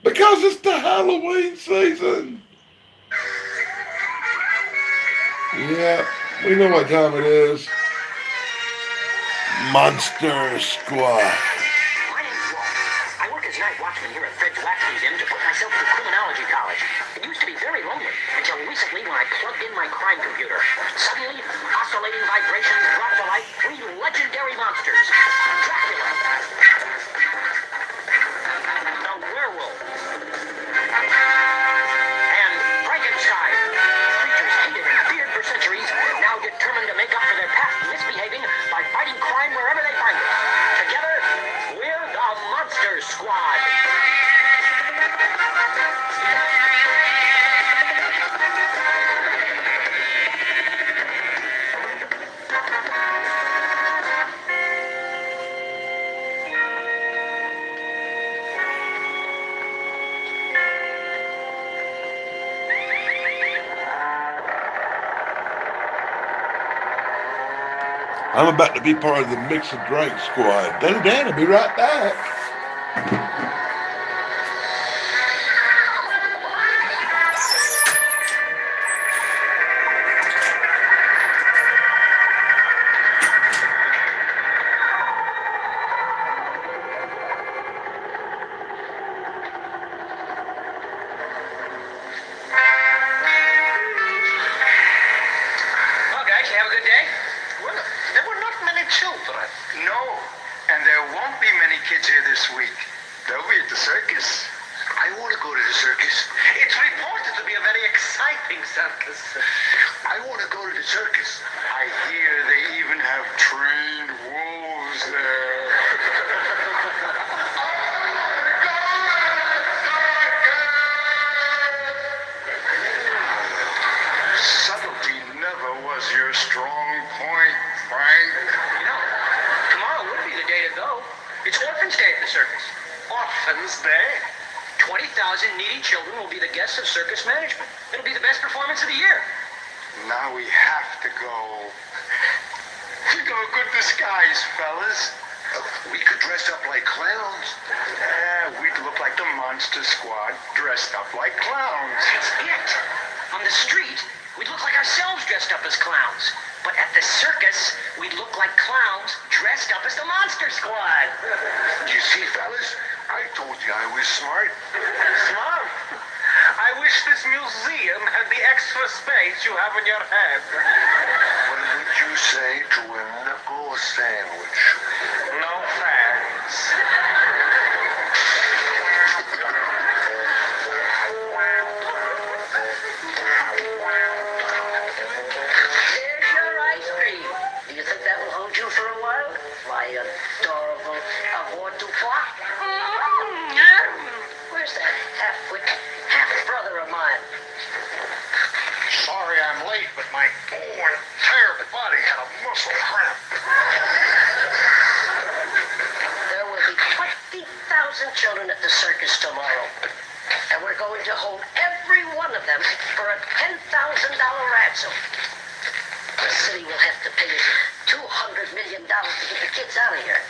Because it's the Halloween season. Yeah, we know what time it is. Monster Squad.
My name's Walt. I work as night watchman here at Fred's Wax Museum to put myself through criminology college. It used to be very lonely until recently when I plugged in my crime computer. Suddenly, oscillating vibrations brought to light three legendary monsters. Dracula, the werewolf, and Frankenstein. Creatures hated and feared for centuries, now determined to make up for their past misbehaving by fighting crime wherever they find it. Together, we're the Monster Squad.
I'm about to be part of the Mix and Drink Squad. Then Dan will be right back.
Well, guys, you have a good day?
Well, there were not many children. No, and there won't be many kids here this week.
galloping circus.
I want to go to the circus.
I hear they even have trained wolves there. Subtlety never was your strong point, Frank.
You know, tomorrow would be the day to go. It's Orphans' Day at the circus.
Orphans' Day?
20,000 needy children will be the guests of circus management. It'll be the best performance of the year.
Now we have to go. We got a good disguise, fellas.
We could dress up like clowns.
We'd look like the Monster Squad dressed up like clowns.
That's it. On the street, we'd look like ourselves dressed up as clowns. But at the circus, we'd look like clowns dressed up as the Monster Squad.
You see, fellas? I told you I was smart.
Smart. I wish this museum had the extra space you have in your head.
What would you say to a knuckle sandwich?
No thanks.
There's your ice cream. Do you think that will hold you for a while? My adorable avoirdupois? Where's that half-brother of mine?
Sorry I'm late, but my entire body had a muscle cramp.
There will be 20,000 children at the circus tomorrow. And we're going to hold every one of them for a $10,000 ransom. The city will have to pay us $200 million to get the kids out of here.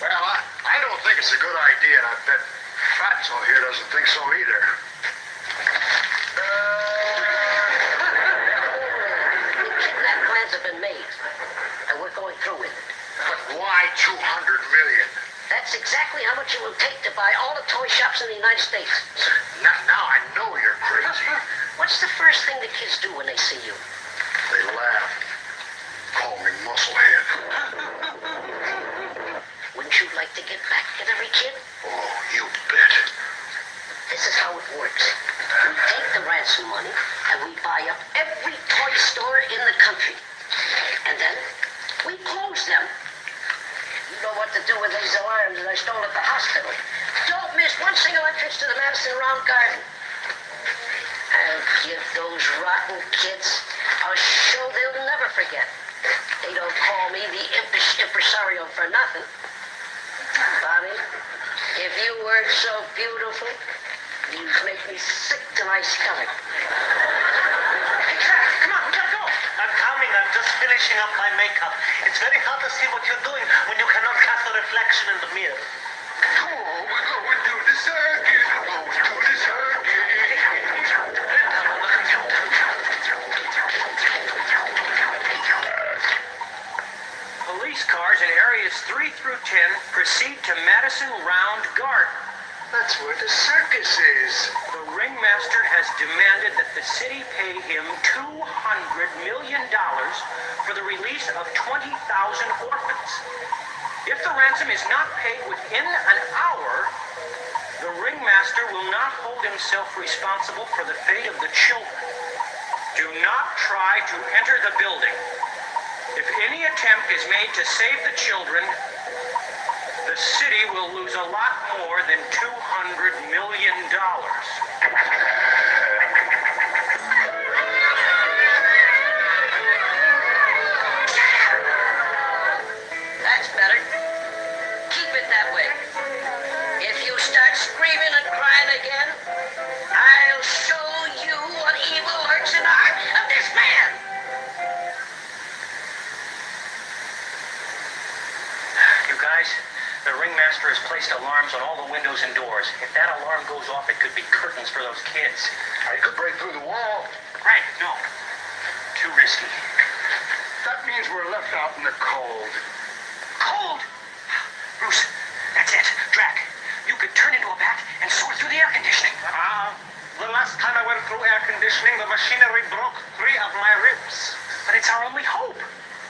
Well, I don't think it's a good idea, and I bet Fatso here doesn't think so either.
The kidnap plans have been made, and we're going through with it.
But why 200 million?
That's exactly how much it will take to buy all the toy shops in the United States.
Now I know you're crazy.
What's the first thing the kids do when they see you?
They laugh. Call me Musclehead.
Wouldn't you like to get back at every kid?
Oh, you bet.
This is how it works. We take the ransom money and we buy up every toy store in the country. And then we close them. You know what to do with these alarms that I stole at the hospital. Don't miss one single entrance to the Madison Round Garden. I'll give those rotten kids a show they'll never forget. They don't call me the impish impresario for nothing. Bobby, if you weren't so beautiful, you'd make me sick to my stomach.
Hey, Jack, come on, we gotta go. I'm coming. I'm just finishing up my makeup. It's very hard to see what you're doing when you cannot cast a reflection in the mirror.
Oh, we're going to the circus. Going to the circus.
Police cars in areas 3 through 10 proceed to Madison Round Garden.
That's where the circus is.
The ringmaster has demanded that the city pay him $200 million for the release of 20,000 orphans. If the ransom is not paid within an hour, the ringmaster will not hold himself responsible for the fate of the children. Do not try to enter the building. If any attempt is made to save the children, the city will lose a lot more than $200 million. That's better. Keep it that way. If you start screaming and crying again, I'll show you what evil lurks in the heart of this man. You guys, the ringmaster has placed alarms on all the windows and doors. If that alarm goes off, it could be curtains for those kids.
I could break through the wall.
Right, no. Too risky.
That means we're left out in the cold.
Cold! Bruce, that's it. Drac, you could turn into a bat and soar through the air conditioning.
The last time I went through air conditioning, the machinery broke 3 of my ribs.
But it's our only hope.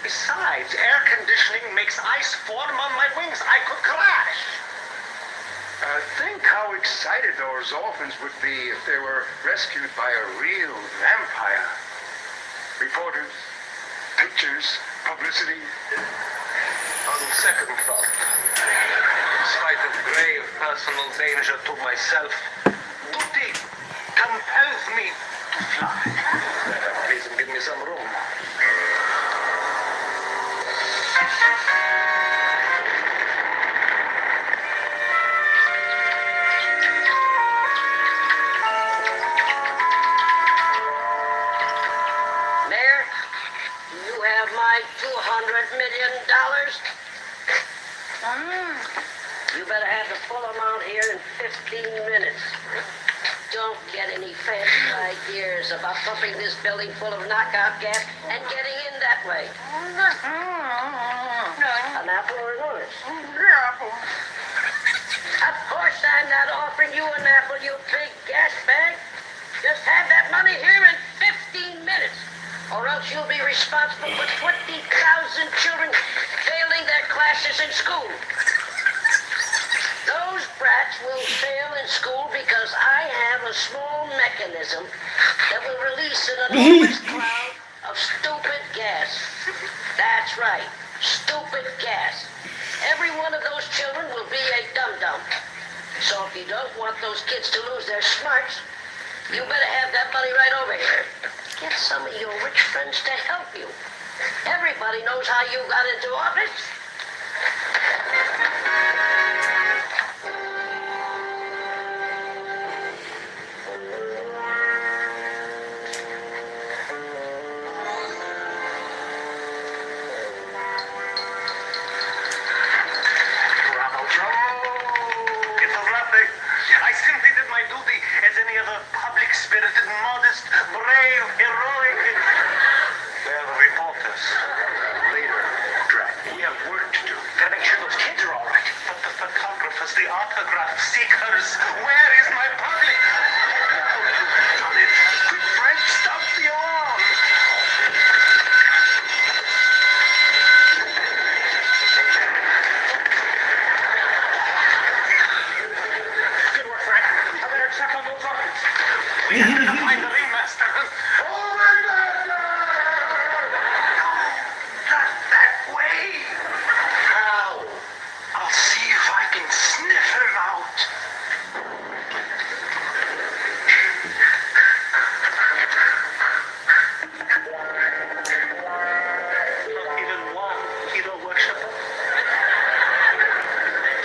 Besides, air conditioning makes ice form on my wings. I could crash.
Think how excited those orphans would be if they were rescued by a real vampire. Reporters, pictures, publicity.
On second thought, in spite of grave personal danger to myself, duty compels me to fly. Please give me some room.
Mayor, you have my $200 million. You better have the full amount here in 15 minutes. Don't get any fancy ideas about pumping this building full of knockout gas and getting in that way. An apple or an orange? Of course I'm not offering you an apple, you big gas bag. Just have that money here in 15 minutes, or else you'll be responsible for 20,000 children failing their classes in school. Those brats will fail in school because I have a small mechanism that will release an enormous cloud of stupid gas. That's right, stupid gas. Every one of those children will be a dum-dum. So if you don't want those kids to lose their smarts, you better have that money right over here. Get some of your rich friends to help you. Everybody knows how you got into office.
Bravo, Joe! It was nothing. I simply did my duty as any other public-spirited, modest, brave, heroic... They're the reporters. Later, Drac. We have work to do. Gotta make sure those kids are all right. But the photographers, the autograph seekers, where is my public? Done it. Quick, Frank, stop the alarm. Good work, Frank. I better check on those orphans. We have to find the ringmaster. Oh, ringmaster! Not that way. How? I'll see if I can sniff him out. Not even one hero worshiper.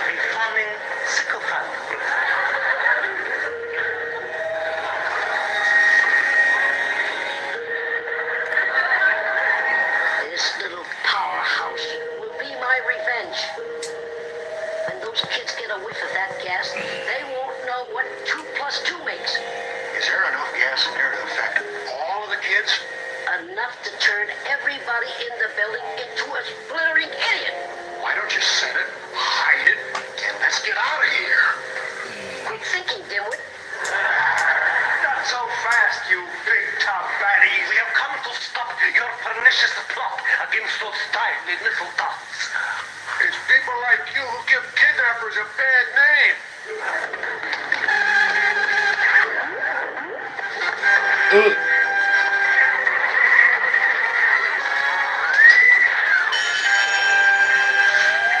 A fawning sycophant.
This little powerhouse will be my revenge. When those kids get a whiff of that gas, they won't know what 2 plus 2 makes.
Is there enough gas in there to affect all of the kids?
Enough to turn everybody in the building into a splittering idiot.
Why don't you set it, hide it, and let's get out of here?
Quit thinking, dimwit.
Not so fast, you big-top baddie. We have come to stop your pernicious plot against those tiny little dots.
It's people like you who give kidnappers a bad name.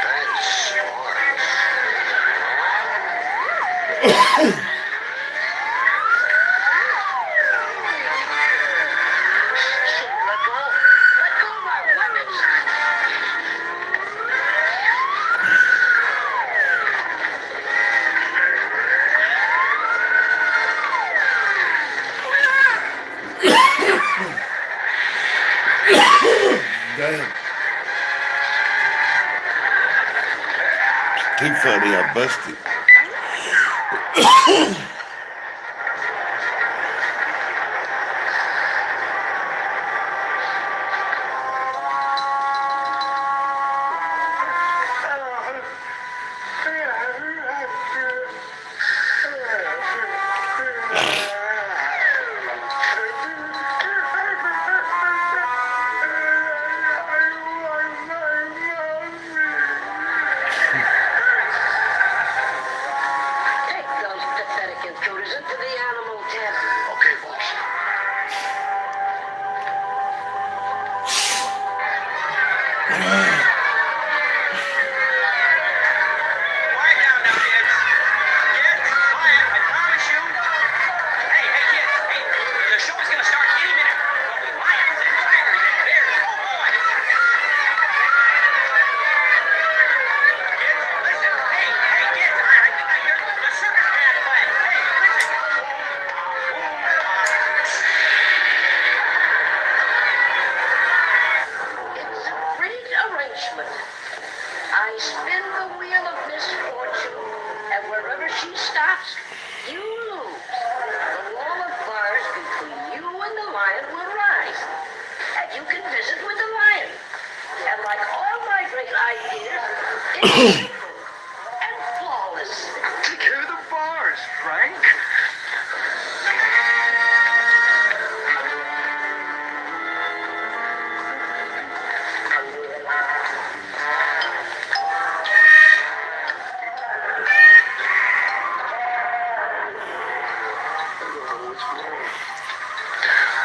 That's smart.
Let go. Let go of my weapons.
Damn. Too funny, I busted.
and flawless.
Take care of the bars, Frank.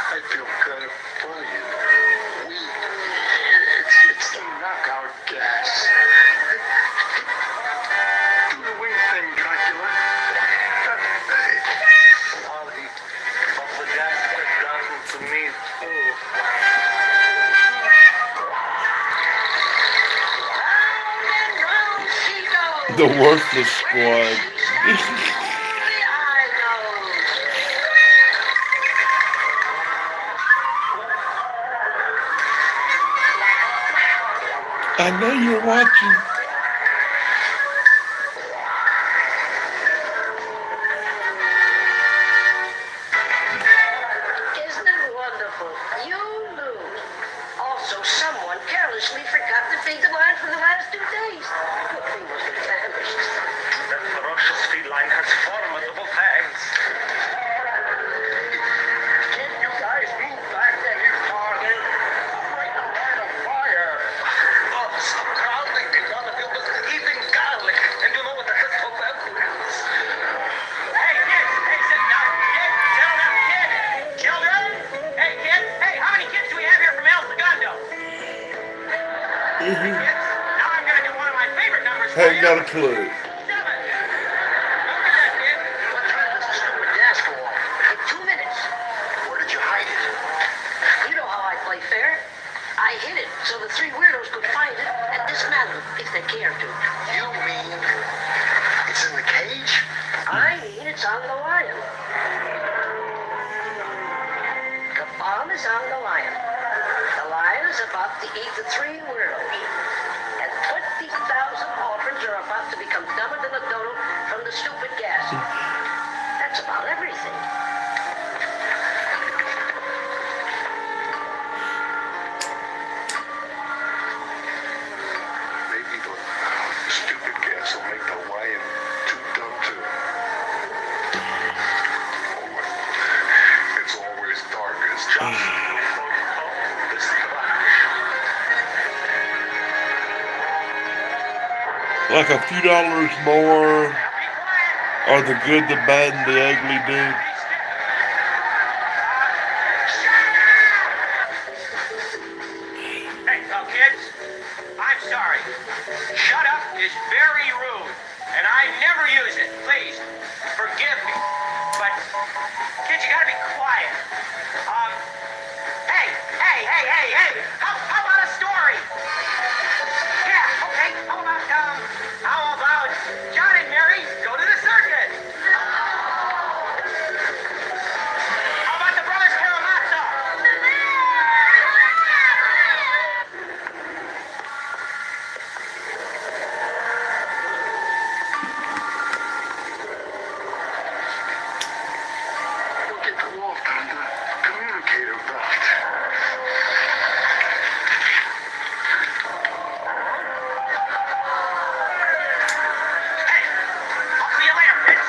I feel kind of funny and weak. It's the knockout gas. Do the wing thing, Dracula.
Ollie, but the gas has gotten to me too.
Round she goes.
The worthless squad. I know you're watching.
Isn't it wonderful? You lose. Also, someone carelessly forgot to feed the line for the last 2 days. The thing was famished.
That ferocious feline has formidable fangs.
Can't you guys move back any farther? I'm right in the line of fire.
Oh, stop crowding. None of you was eating garlic. And you know what the hell that is? Hey, kids! Hey, sit down. Kid, settle down, kid. Children? Hey, kid. Hey, how many kids do we have here from El Segundo? Kids? Now I'm going to do one of my favorite numbers for
Ain't
you.
got a clue.
7. Number that, kid.
What time was the stupid gas go off? In 2 minutes.
Where did you hide it?
You know how I play fair. I hid it so the 3 weirdos could find it and dismantle it if they care to.
You mean it's in the cage?
I mean it's on the lion. The bomb is on the lion. The lion is about to eat the 3 weirdos. And 20,000 orphans are about to become dumber than a dodo from the stupid gas. That's about everything.
Maybe the stupid gas will make the lion too dumb to... Oh, it's always darkest.
Like a few dollars more, or the good, the bad, and the ugly, dude.
Hey, kids, I'm sorry. Shut up is very rude, and I never use it. Please, forgive me. But, kids, you gotta be quiet. Hey, how about a story? Yeah, okay, how about John and Mary go to the circus? How about the Brothers Karamazov?
We'll get the wolf on the communicator belt.
Hey, I'll see you later, kids.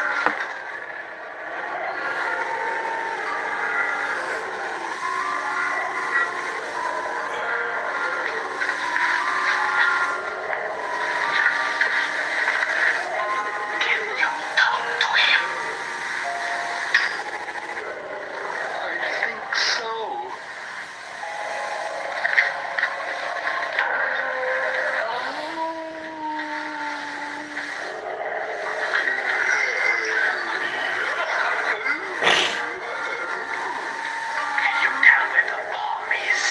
Can you talk to him? I think so.
Can you tell where the bomb is?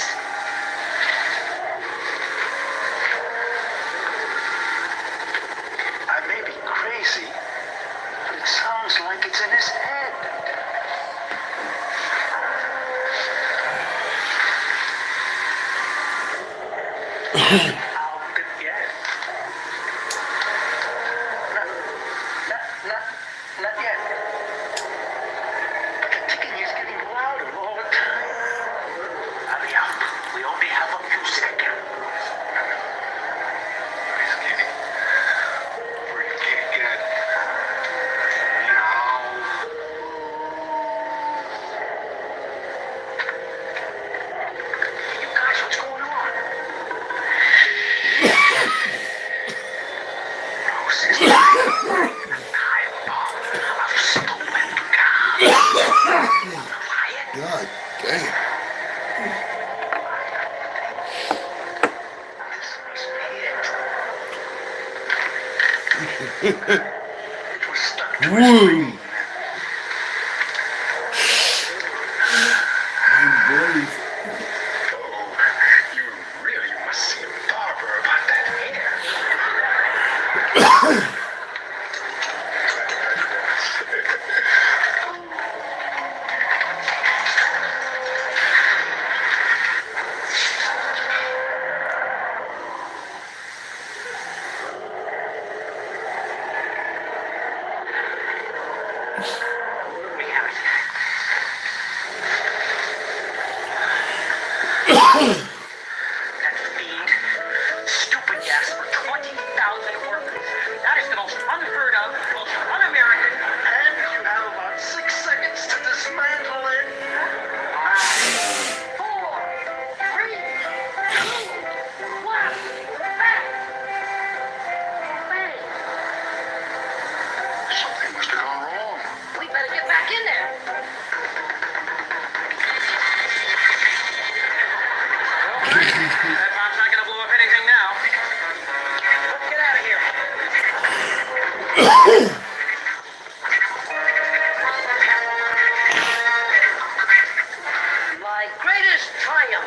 I may be crazy, but it sounds like it's in his head.
Out again.
Not yet. But the ticking is getting louder all the time.
Hurry up. We only have a few seconds.
Skinny. It was stuck to his
Woo!
brain. Oh, you really must see a barber about that hair.
We have it. That fiend. Stupid gas for 20,000 workers. That is the most unheard of, most un-American.
And you have about 6 seconds to dismantle it.
5, 4, 3, 2, 1.
Something must have gone wrong.
We better get back in there. That bomb's not gonna blow up anything now. Let's get out of here. My greatest triumph.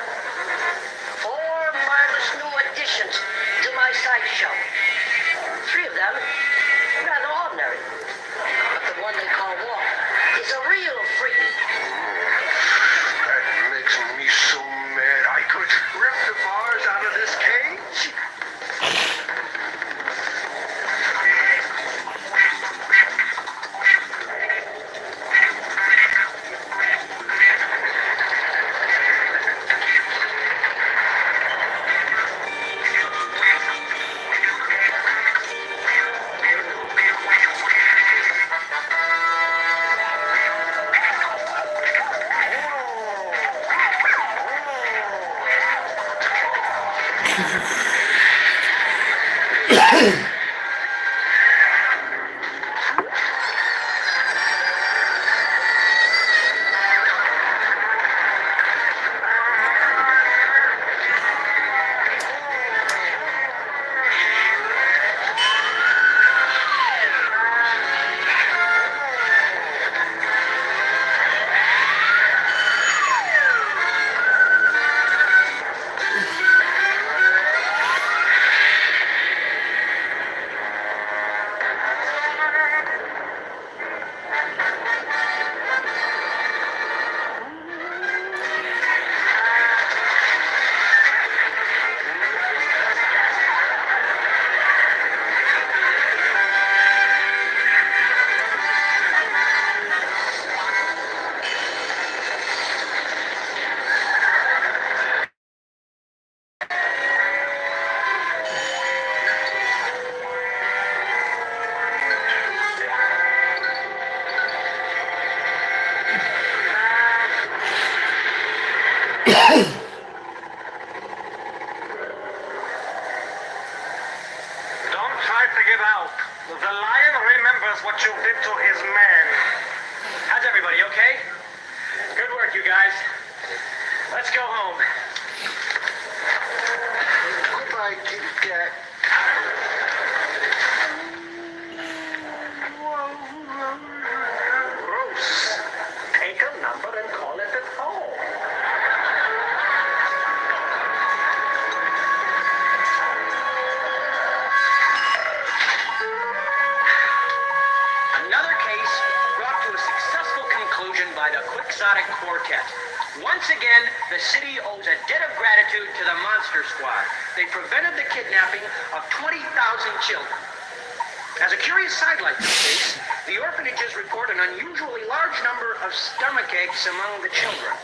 4 marvelous new additions to my sideshow. 3 of them rather ordinary. But the one they call Walk is a real freak.
That makes me so mad I could rip the bars out of this cage.
Don't try to get out. The lion remembers what you did to his man.
How's everybody, okay? Good work, you guys. Let's go home.
Goodbye, kitty cat.
Bruce, take a number and call it at home. Another case brought to a successful conclusion by the Quixotic Quartet. Once again, the city owes a debt of gratitude to the Monster Squad. They prevented the kidnapping of 20,000 children. As a curious sidelight to the case, the orphanages report an unusually large number of stomach aches among the children.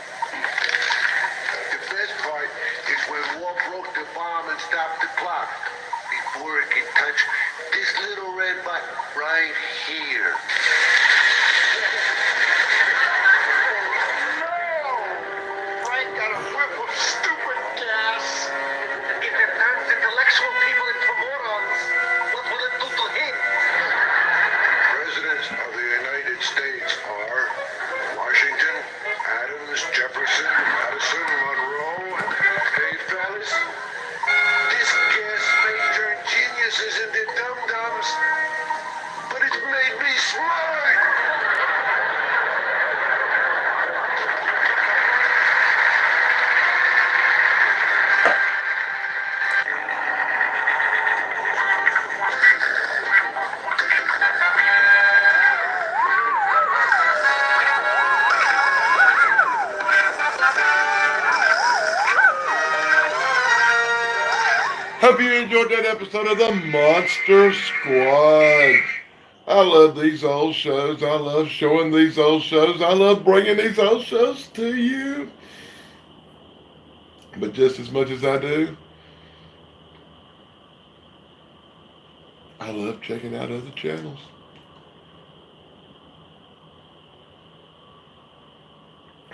The best part is when War broke the bomb and stopped the clock. Before it could touch this little red button right here. Frank got a whiff of stupid gas.
If it turns intellectual people into morons, what will it do to him?
Presidents of the United States are Washington, Adams, Jefferson,
Hope you enjoyed that episode of the Monster Squad. I love these old shows. I love showing these old shows. I love bringing these old shows to you. But just as much as I do, I love checking out other channels.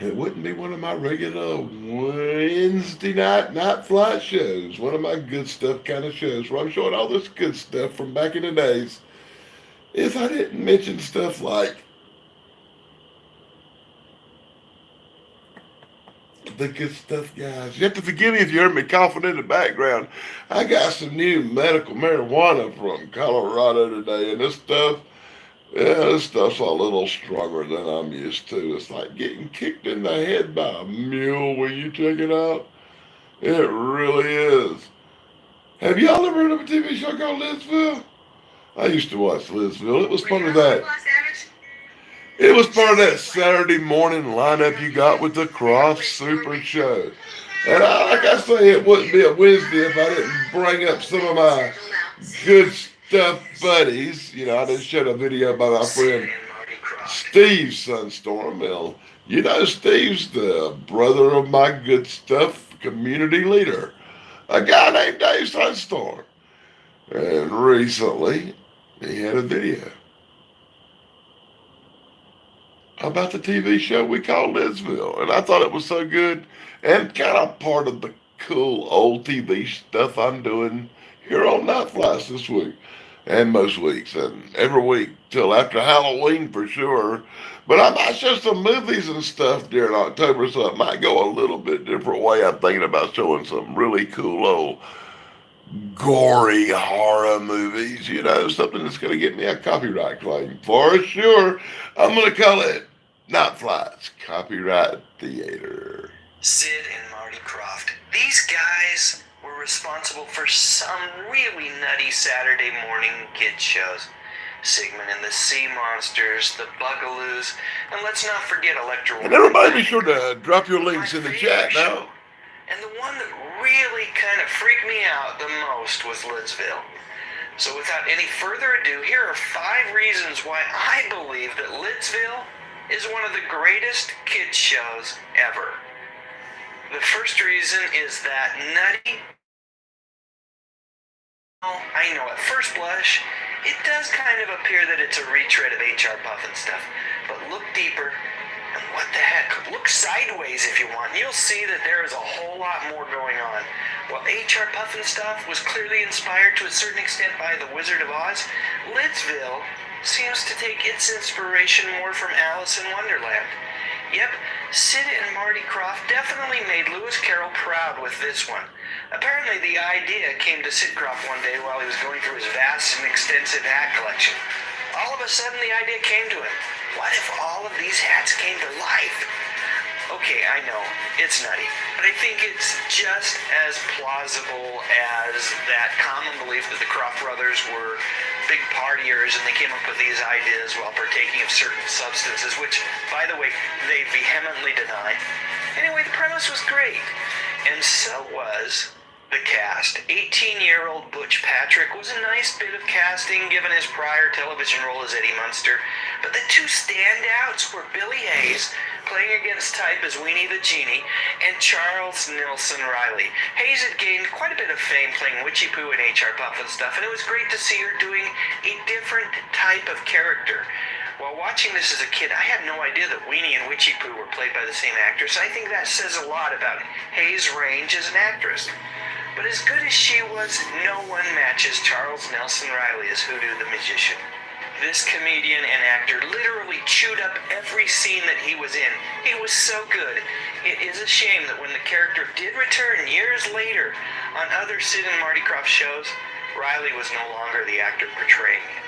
It wouldn't be one of my regular Wednesday night flight shows. One of my good stuff kind of shows where I'm showing all this good stuff from back in the days. If I didn't mention stuff like the good stuff, guys. You have to forgive me if you heard me coughing in the background. I got some new medical marijuana from Colorado today, and this stuff's a little stronger than I'm used to. It's like getting kicked in the head by a mule when you check it out. It really is. Have y'all ever heard of a TV show called Lidsville? I used to watch Lidsville. It was part of that. It was part of that Saturday morning lineup you got with the Croft Super Show. And like I say, it wouldn't be a Wednesday if I didn't bring up some of my good stuff buddies. You know, I just showed a video by my friend Steve Sunstorm. Well, you know, Steve's the brother of my good stuff community leader, a guy named Dave Sunstorm. And recently, he had a video about the TV show we call Lidsville. And I thought it was so good and kind of part of the cool old TV stuff I'm doing here on Night Flies this week. And most weeks, and every week till after Halloween for sure. But I might show some movies and stuff during October, so it might go a little bit different way. I'm thinking about showing some really cool old gory horror movies, you know, something that's going to get me a copyright claim for sure. I'm going to call it Night Flies Copyright Theater.
Sid and Marty Croft. These guys were responsible for some really nutty Saturday morning kid shows. Sigmund and the Sea Monsters, the Bugaloos, and let's not forget Electro.
And everybody be sure to drop your links in the chat now.
And the one that really kind of freaked me out the most was Lidsville. So without any further ado, here are 5 reasons why I believe that Lidsville is one of the greatest kids shows ever. The first reason is that nutty. I know at first blush, it does kind of appear that it's a retread of H.R. Puffin stuff, but look deeper, and what the heck, look sideways if you want, and you'll see that there is a whole lot more going on. While H.R. Puffin stuff was clearly inspired to a certain extent by The Wizard of Oz, Lidsville seems to take its inspiration more from Alice in Wonderland. Yep, Sid and Marty Croft definitely made Lewis Carroll proud with this one. Apparently the idea came to Sid Croft one day while he was going through his vast and extensive hat collection. All of a sudden the idea came to him. What if all of these hats came to life? Okay, I know, it's nutty, but I think it's just as plausible as that common belief that the Croft brothers were big partiers and they came up with these ideas while partaking of certain substances, which, by the way, they vehemently deny. Anyway, the premise was great, and so was the cast. 18-year-old Butch Patrick was a nice bit of casting given his prior television role as Eddie Munster, but the 2 standouts were Billy Hayes, playing against type as Weenie the Genie, and Charles Nelson Riley. Hayes had gained quite a bit of fame playing Witchy Poo and H.R. Puffin stuff, and it was great to see her doing a different type of character. While watching this as a kid, I had no idea that Weenie and Witchy Poo were played by the same actress. I think that says a lot about Hayes' range as an actress. But as good as she was, no one matches Charles Nelson Riley as Hoodoo the Magician. This comedian and actor literally chewed up every scene that he was in. He was so good. It is a shame that when the character did return years later on other Sid and Marty Croft shows, Riley was no longer the actor portraying him.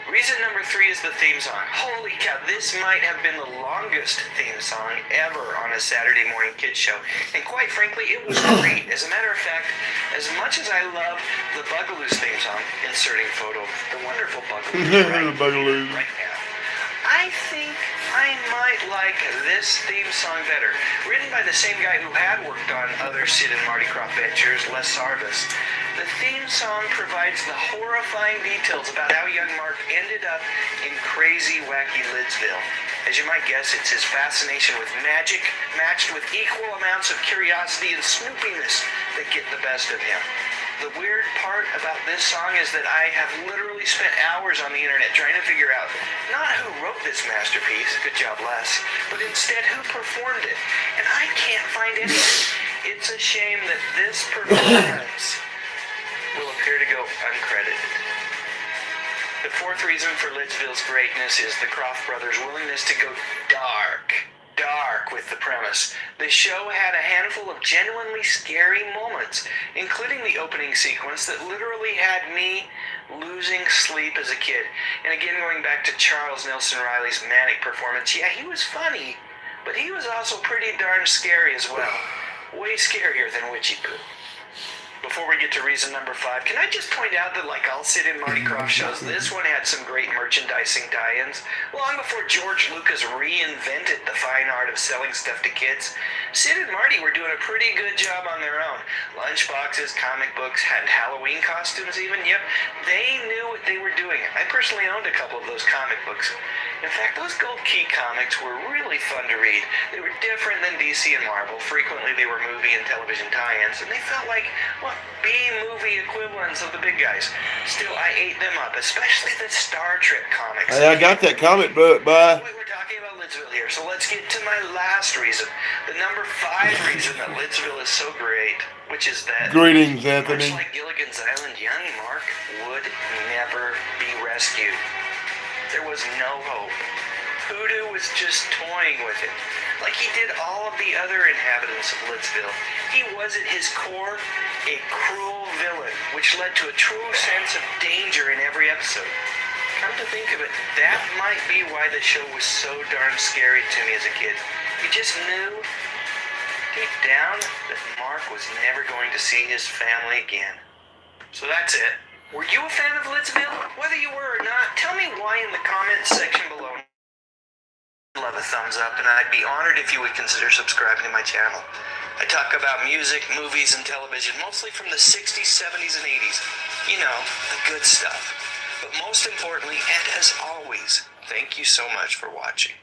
Reason number 3 is the theme song. Holy cow, this might have been the longest theme song ever on a Saturday morning kids show. And quite frankly, it was great. As a matter of fact, as much as I love the Bugaloos theme song, inserting photo of the wonderful Bugaloos right now, I think I might like this theme song better. Written Designed by the same guy who had worked on other Sid and Marty Krofft ventures, Les Sarvis, the theme song provides the horrifying details about how young Mark ended up in crazy, wacky Lidsville. As you might guess, it's his fascination with magic matched with equal amounts of curiosity and snoopiness that get the best of him. The weird part about this song is that I have literally spent hours on the internet trying to figure out not who wrote this masterpiece, good job Les, but instead who performed it. And I can't find anything. It's a shame that this performance will appear to go uncredited. The fourth reason for Lidsville's greatness is the Krofft brothers' willingness to go dark with the premise. The show had a handful of genuinely scary moments, including the opening sequence that literally had me losing sleep as a kid. And again, going back to Charles Nelson Riley's manic performance, yeah, he was funny, but he was also pretty darn scary as well. Way scarier than Witchy Poo. Before we get to reason number 5, can I just point out that like all Sid and Marty Krofft shows, this one had some great merchandising tie-ins. Long before George Lucas reinvented the fine art of selling stuff to kids, Sid and Marty were doing a pretty good job on their own. Lunchboxes, comic books, had Halloween costumes even. Yep, they knew what they were doing. I personally owned a couple of those comic books. In fact, those Gold Key comics were really fun to read. They were different than DC and Marvel. Frequently they were movie and television tie-ins, and they felt like, well, B-movie equivalents of the big guys. Still, I ate them up, especially the Star Trek comics.
Hey, I got that comic book, bye.
Wait, we're talking about Lidsville here, so let's get to my last reason. The number 5 reason that Lidsville is so great, which is that...
Greetings, Anthony.
Much like Gilligan's Island, young Mark would never be rescued. There was no hope. Hoodoo was just toying with him, like he did all of the other inhabitants of Lidsville. He was at his core a cruel villain, which led to a true sense of danger in every episode. Come to think of it, that might be why the show was so darn scary to me as a kid. You just knew, deep down, that Mark was never going to see his family again. So that's it. Were you a fan of Lidsville? Whether you were or not, tell me why in the comments section below. I'd love a thumbs up, and I'd be honored if you would consider subscribing to my channel. I talk about music, movies, and television, mostly from the 60s, 70s, and 80s. You know, the good stuff. But most importantly, and as always, thank you so much for watching.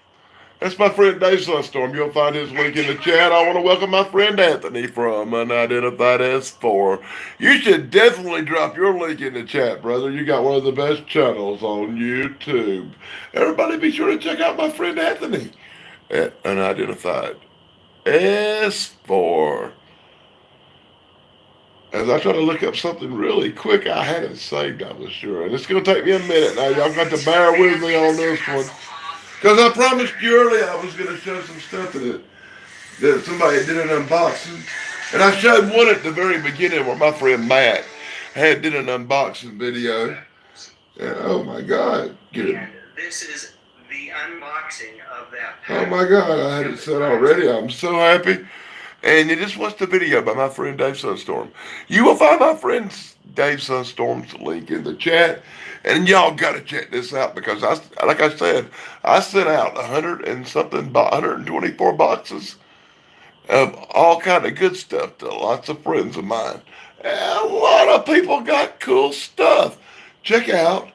That's my friend Dave Sunstorm. You'll find his link in the chat. I want to welcome my friend Anthony from Unidentified S4. You should definitely drop your link in the chat, brother. You got one of the best channels on YouTube. Everybody be sure to check out my friend Anthony at Unidentified S4. As I try to look up something really quick, I had it saved, I was sure. And it's going to take me a minute now. Y'all got to bear with me on this one. Because I promised you earlier I was going to show some stuff that somebody did an unboxing. And I showed one at the very beginning where my friend Matt did an unboxing video. And oh my God.
And this is the unboxing of that pack.
Oh my God, I had it set already. I'm so happy. And you just watched the video by my friend Dave Sunstorm. You will find my friend Dave Sunstorm's link in the chat. And y'all got to check this out because, like I said, I sent out 124 boxes of all kind of good stuff to lots of friends of mine. And a lot of people got cool stuff. Check out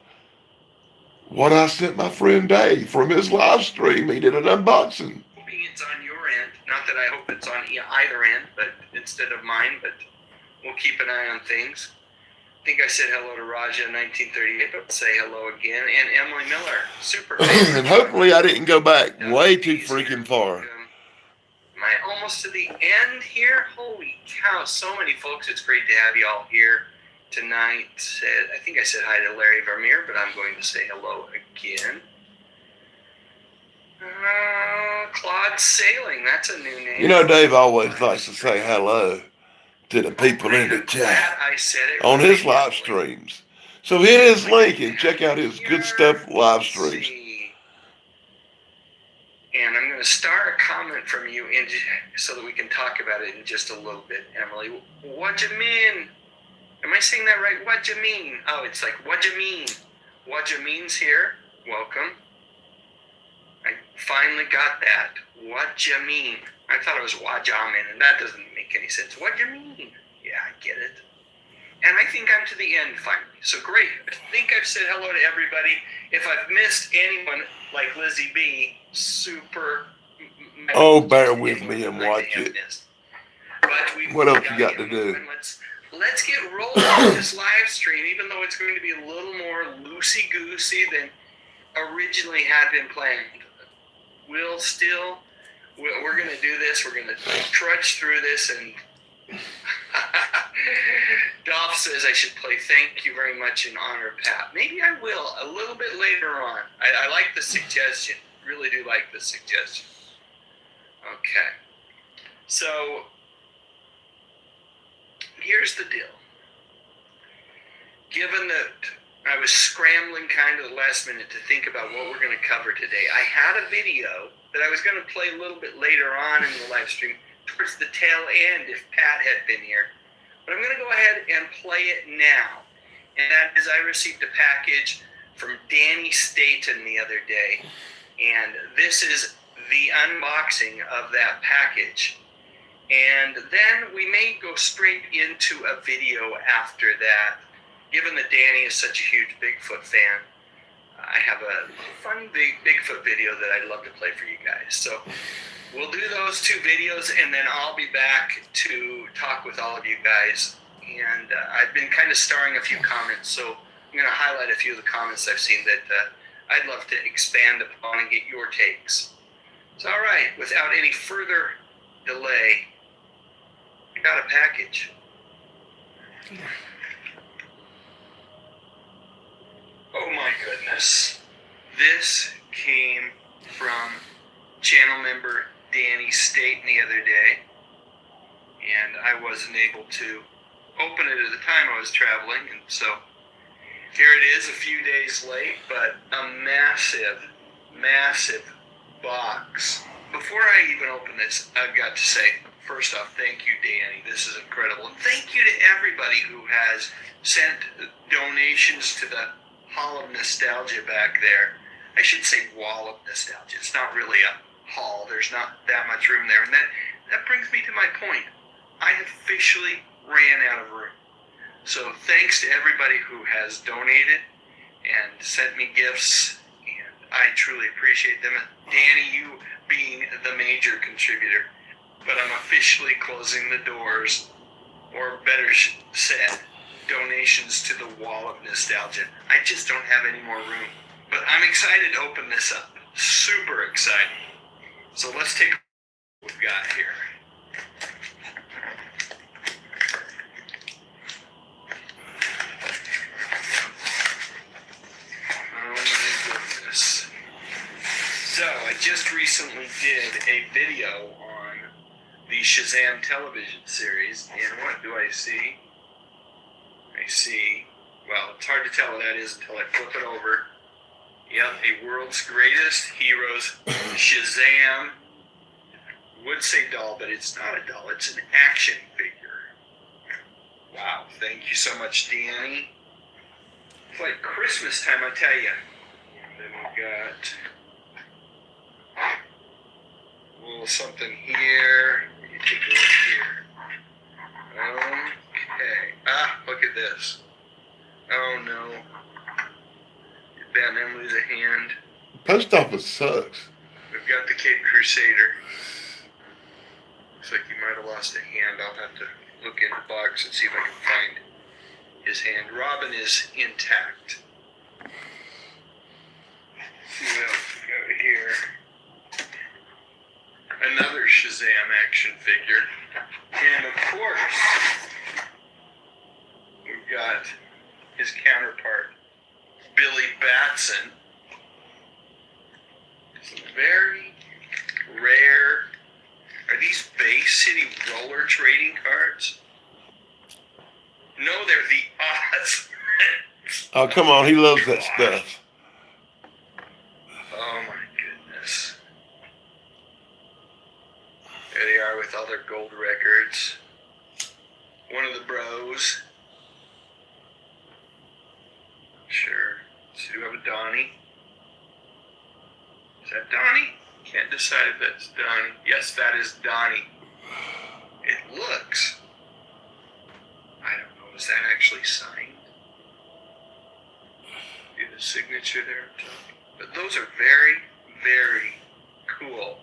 what I sent my friend Dave from his live stream. He did an unboxing.
Hoping it's on your end. Not that I hope it's on either end, but instead of mine, but we'll keep an eye on things. I think I said hello to Raja in 1938, but I'll say hello again. And Emily Miller, super.
And hopefully I didn't go back way too freaking far.
Am I almost to the end here? Holy cow, so many folks. It's great to have you all here tonight. I think I said hi to Larry Vermeer, but I'm going to say hello again. Claude Sailing, that's a new name.
You know, Dave always likes to say hello to the people in the chat on his live streams. So hit his link and check out his good stuff live streams.
And I'm going to start a comment from you so that we can talk about it in just a little bit, Emily. What you mean? Am I saying that right? What you mean? Oh, it's like, what you mean? What you mean's here. Welcome. I finally got that. What you mean?
I thought it was Wajamin, and that doesn't make any sense. What do you mean? Yeah, I get it. And I think I'm to the end finally. So great. I think I've said hello to everybody. If I've missed anyone, like Lizzie B, super.
Oh, bear with me and watch it.
But
What else you got to do?
Let's get rolling on this live stream, even though it's going to be a little more loosey-goosey than originally had been planned. We're going to do this. We're going to trudge through this. And Dolph says I should play Thank You Very Much in honor of Pat. Maybe I will a little bit later on. I like the suggestion. Really do like the suggestion. Okay. So here's the deal. Given that I was scrambling kind of the last minute to think about what we're going to cover today, I had a video that I was going to play a little bit later on in the live stream, towards the tail end if Pat had been here. But I'm going to go ahead and play it now. And that is, I received a package from Danny Staten the other day. And this is the unboxing of that package. And then we may go straight into a video after that. Given that Danny is such a huge Bigfoot fan, I have a fun Bigfoot video that I'd love to play for you guys. So we'll do those two videos, and then I'll be back to talk with all of you guys. And I've been kind of starring a few comments, so I'm going to highlight a few of the comments I've seen that I'd love to expand upon and get your takes. So, all right, without any further delay, I got a package. Oh my goodness. This came from channel member Danny Staten the other day, and I wasn't able to open it at the time I was traveling, and so here it is a few days late, but a massive, massive box. Before I even open this, I've got to say, first off, thank you, Danny. This is incredible. And thank you to everybody who has sent donations to the Hall of Nostalgia back there. I should say Wall of Nostalgia. It's not really a hall. There's not that much room there. And that brings me to my point. I officially ran out of room. So thanks to everybody who has donated and sent me gifts, and I truly appreciate them. Danny, you being the major contributor. But I'm officially closing the doors, or better said, donations to the Wall of Nostalgia. I just don't have any more room. But I'm excited to open this up. Super excited. So let's take a look at what we've got here. Oh my goodness. So I just recently did a video on the Shazam television series, and what do I see? I see, well, it's hard to tell what that is until I flip it over. Yep, a World's Greatest Heroes Shazam. Would say doll, but it's not a doll, it's an action figure. Wow, thank you so much, Danny. It's like Christmas time, I tell you. Then we've got a little something here. Let me take a look here. Okay. Look at this. Oh no. Did Batman lose a hand?
Post office sucks.
We've got the Cape Crusader. Looks like he might have lost a hand. I'll have to look in the box and see if I can find his hand. Robin is intact. Let's see what else we got here. Another Shazam action figure. And of course, we've got his counterpart, Billy Batson. Some very rare. Are these Bay City roller trading cards? No, they're the Oz.
Oh, come on. He loves that stuff.
Oh my goodness. There they are with all their gold records. One of the bros. Sure. So do we have a Donnie? Is that Donnie? Can't decide if that's Donnie. Yes, that is Donnie. It looks, I don't know, is that actually signed? See the signature there? But those are very, very cool.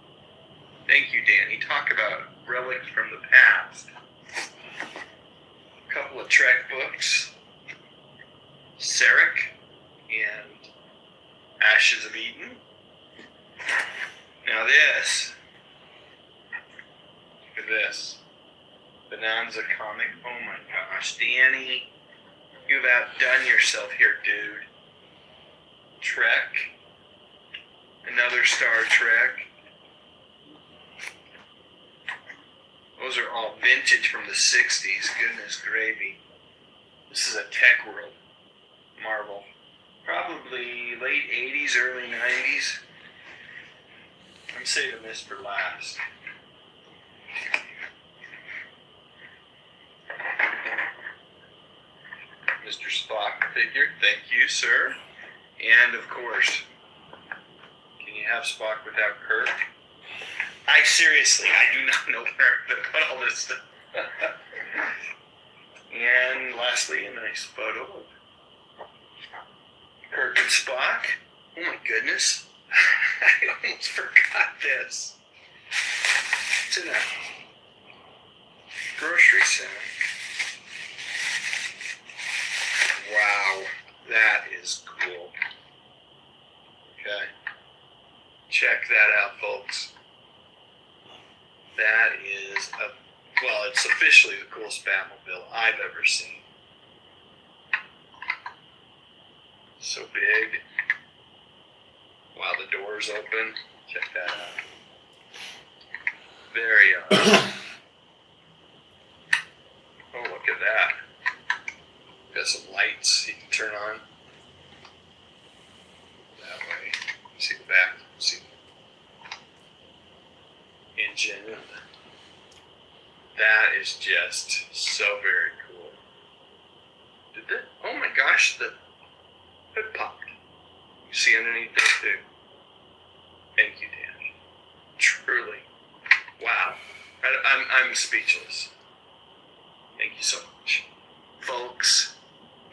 Thank you, Danny. Talk about relics from the past. A couple of Trek books. Sarek and Ashes of Eden. Now this. Look at this. Bonanza comic. Oh my gosh, Danny. You've outdone yourself here, dude. Trek. Another Star Trek. Those are all vintage from the 60s. Goodness gravy. This is a Tech World Marvel. Probably late 80s, early 90s. I'm saving this for last. Mr. Spock figure. Thank you, sir. And of course, can you have Spock without Kirk? I do not know where to put all this stuff. And lastly, a nice photo of Kirk and Spock. Oh my goodness. I almost forgot this. It's in a grocery center. Wow, that is cool. Okay. Check that out, folks. That is it's officially the coolest Batmobile I've ever seen. So big. Wow, the door's open. Check that out. Very awesome. Oh, look at that. Got some lights you can turn on. That way. See the back. See the engine. That is just so very cool. Oh my gosh, the hood popped. You see underneath there too. Thank you, Danny. Truly. Wow. I'm speechless. Thank you so much. Folks,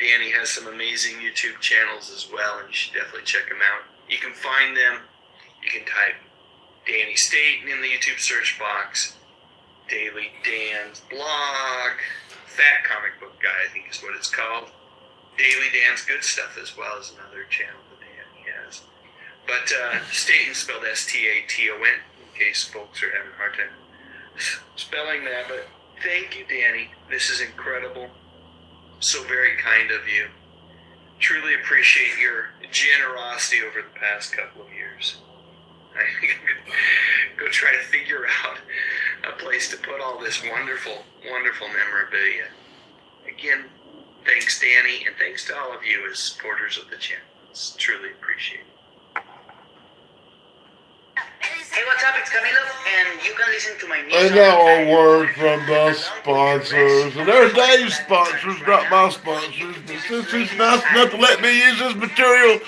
Danny has some amazing YouTube channels as well, and you should definitely check them out. You can find them. You can type Danny Staten in the YouTube search box. Daily Dan's blog. Fat Comic Book Guy, I think is what it's called. Daily Dan's Good Stuff as well as another channel that Danny has. But Staten spelled S-T-A-T-O-N, in case folks are having a hard time spelling that. But thank you, Danny. This is incredible. So very kind of you. Truly appreciate your generosity over the past couple of years. I go try to figure out a place to put all this wonderful, wonderful memorabilia. Again, thanks, Danny, and thanks to all of you as supporters of the channel. It's truly appreciated.
Hey, what's up? It's Camilo, and you can listen to my new
And now a word from the sponsors. And there's Dave's sponsors, not my sponsors. But since he's nice enough to let me use his material,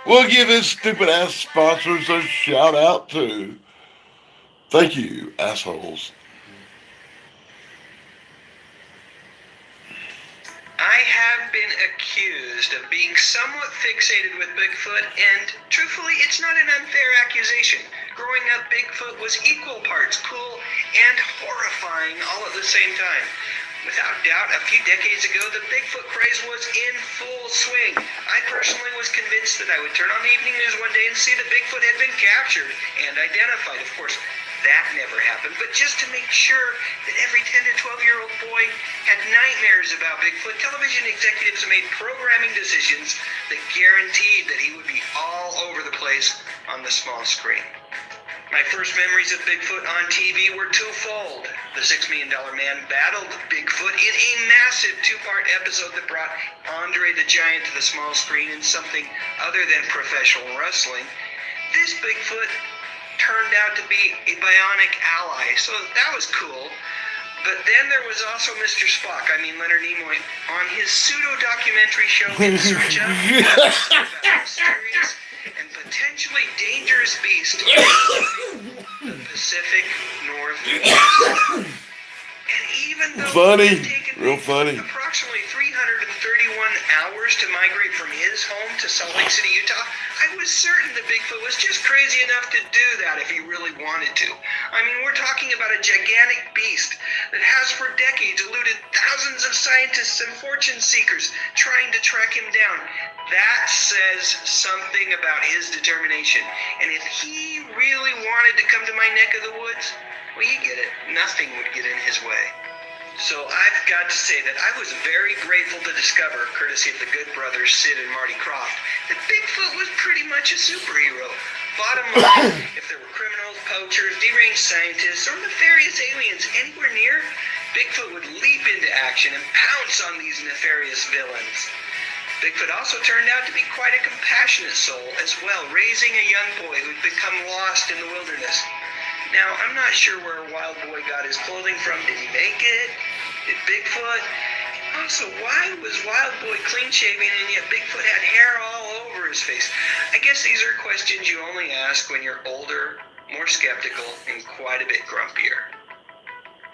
we'll give his stupid ass sponsors a shout out too. Thank you, assholes.
I have been accused of being somewhat fixated with Bigfoot, and truthfully, it's not an unfair accusation. Growing up, Bigfoot was equal parts cool and horrifying all at the same time. Without doubt, a few decades ago, the Bigfoot craze was in full swing. I personally was convinced that I would turn on the evening news one day and see that Bigfoot had been captured and identified. Of course, that never happened, but just to make sure that every 10 to 12-year-old boy had nightmares about Bigfoot, television executives made programming decisions that guaranteed that he would be all over the place on the small screen. My first memories of Bigfoot on TV were twofold. The $6 Million Man battled Bigfoot in a massive two-part episode that brought Andre the Giant to the small screen in something other than professional wrestling. This Bigfoot turned out to be a bionic ally, so that was cool. But then there was also Mr. Spock, Leonard Nimoy, on his pseudo-documentary show In Search of, about a mysterious and potentially dangerous beast in the Pacific Northwest. And even though
Funny,
it had taken
real funny.
approximately 331 hours to migrate from his home to Salt Lake City, Utah, I was certain that Bigfoot was just crazy enough to do that if he really wanted to. We're talking about a gigantic beast that has for decades eluded thousands of scientists and fortune seekers trying to track him down. That says something about his determination. And if he really wanted to come to my neck of the woods, well, you get it. Nothing would get in his way. So I've got to say that I was very grateful to discover, courtesy of the good brothers Sid and Marty Krofft, that Bigfoot was pretty much a superhero. Bottom line, if there were criminals, poachers, deranged scientists, or nefarious aliens anywhere near, Bigfoot would leap into action and pounce on these nefarious villains. Bigfoot also turned out to be quite a compassionate soul as well, raising a young boy who'd become lost in the wilderness. Now, I'm not sure where Wild Boy got his clothing from. Did he make it? Did Bigfoot? Also, why was Wild Boy clean-shaven and yet Bigfoot had hair all over his face? I guess these are questions you only ask when you're older, more skeptical, and quite a bit grumpier.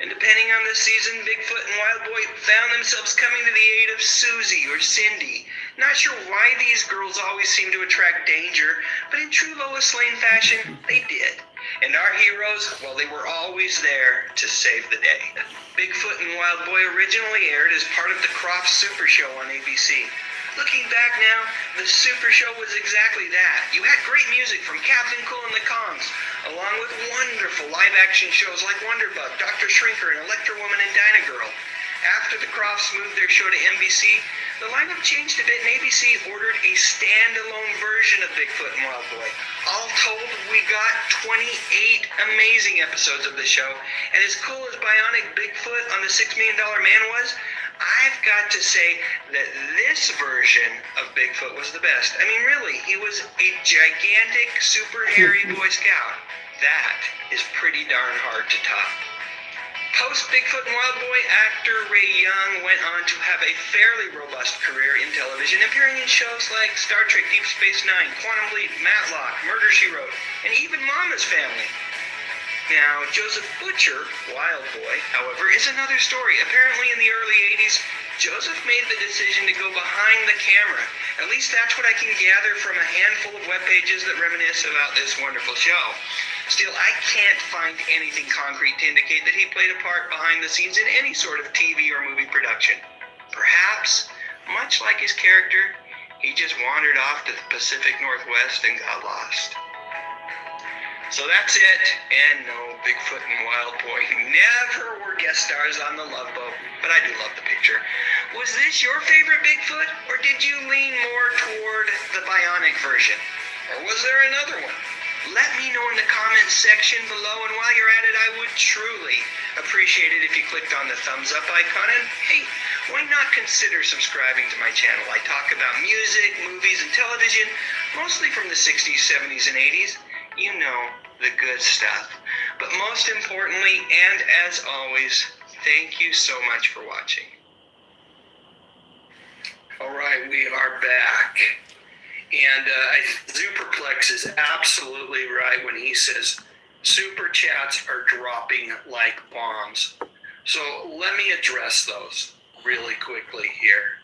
And depending on the season, Bigfoot and Wild Boy found themselves coming to the aid of Susie or Cindy. Not sure why these girls always seem to attract danger, but in true Lois Lane fashion, they did. And our heroes, well, they were always there to save the day. Bigfoot and Wild Boy originally aired as part of the Krofft Super Show on ABC. Looking back now, the Super Show was exactly that. You had great music from Captain Cool and the Kongs, along with wonderful live-action shows like Wonderbug, Dr. Shrinker, and Electra Woman and Dinah Girl. After the Kroffts moved their show to NBC, the lineup changed a bit and ABC ordered a standalone version of Bigfoot and Wild Boy. All told, we got 28 amazing episodes of the show, and as cool as Bionic Bigfoot on the $6 Million Man was, I've got to say that this version of Bigfoot was the best. Really, he was a gigantic, super hairy Boy Scout. That is pretty darn hard to top. Post Bigfoot and Wild Boy, actor Ray Young went on to have a fairly robust career in television, appearing in shows like Star Trek Deep Space Nine, Quantum Leap, Matlock, Murder, She Wrote, and even Mama's Family. Now, Joseph Butcher, Wild Boy, however, is another story. Apparently in the early 80s, Joseph made the decision to go behind the camera. At least that's what I can gather from a handful of web pages that reminisce about this wonderful show. Still, I can't find anything concrete to indicate that he played a part behind the scenes in any sort of TV or movie production. Perhaps, much like his character, he just wandered off to the Pacific Northwest and got lost. So that's it, and no, Bigfoot and Wild Boy never were guest stars on The Love Boat, but I do love the picture. Was this your favorite Bigfoot, or did you lean more toward the bionic version? Or was there another one? Let me know in the comments section below, and while you're at it, I would truly appreciate it if you clicked on the thumbs up icon, and hey, why not consider subscribing to my channel? I talk about music, movies, and television, mostly from the 60s, 70s, and 80s. You know, the good stuff. But most importantly, and as always, thank you so much for watching. Alright, we are back. And Superplex is absolutely right when he says super chats are dropping like bombs. So let me address those really quickly here.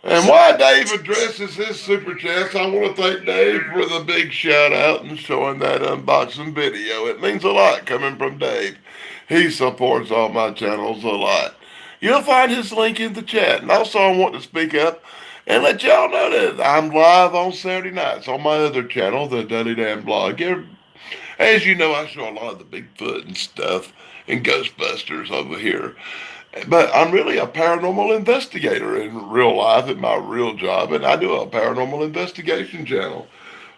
And while Dave addresses his super chats, I want to thank Dave for the big shout out and showing that unboxing video. It means a lot coming from Dave. He supports all my channels a lot. You'll find his link in the chat. And also I want to speak up and let y'all know that I'm live on Saturday nights on my other channel, the Dudley Dan Blog. As you know, I show a lot of the Bigfoot and stuff and Ghostbusters over here. But I'm really a paranormal investigator in real life at my real job, and I do a paranormal investigation channel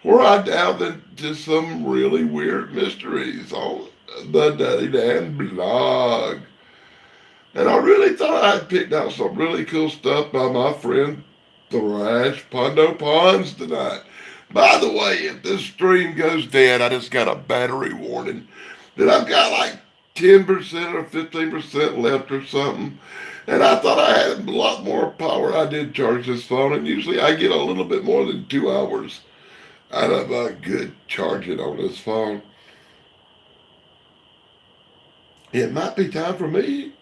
where I delve into some really weird mysteries on the Dudley Dan Blog. And I really thought I'd picked out some really cool stuff by my friend Thrash Pondo Ponds tonight. By the way, if this stream goes dead, I just got a battery warning that I've got like 10% or 15% left or something. And I thought I had a lot more power. I did charge this phone, and usually I get a little bit more than 2 hours out of a good charging on this phone. It might be time for me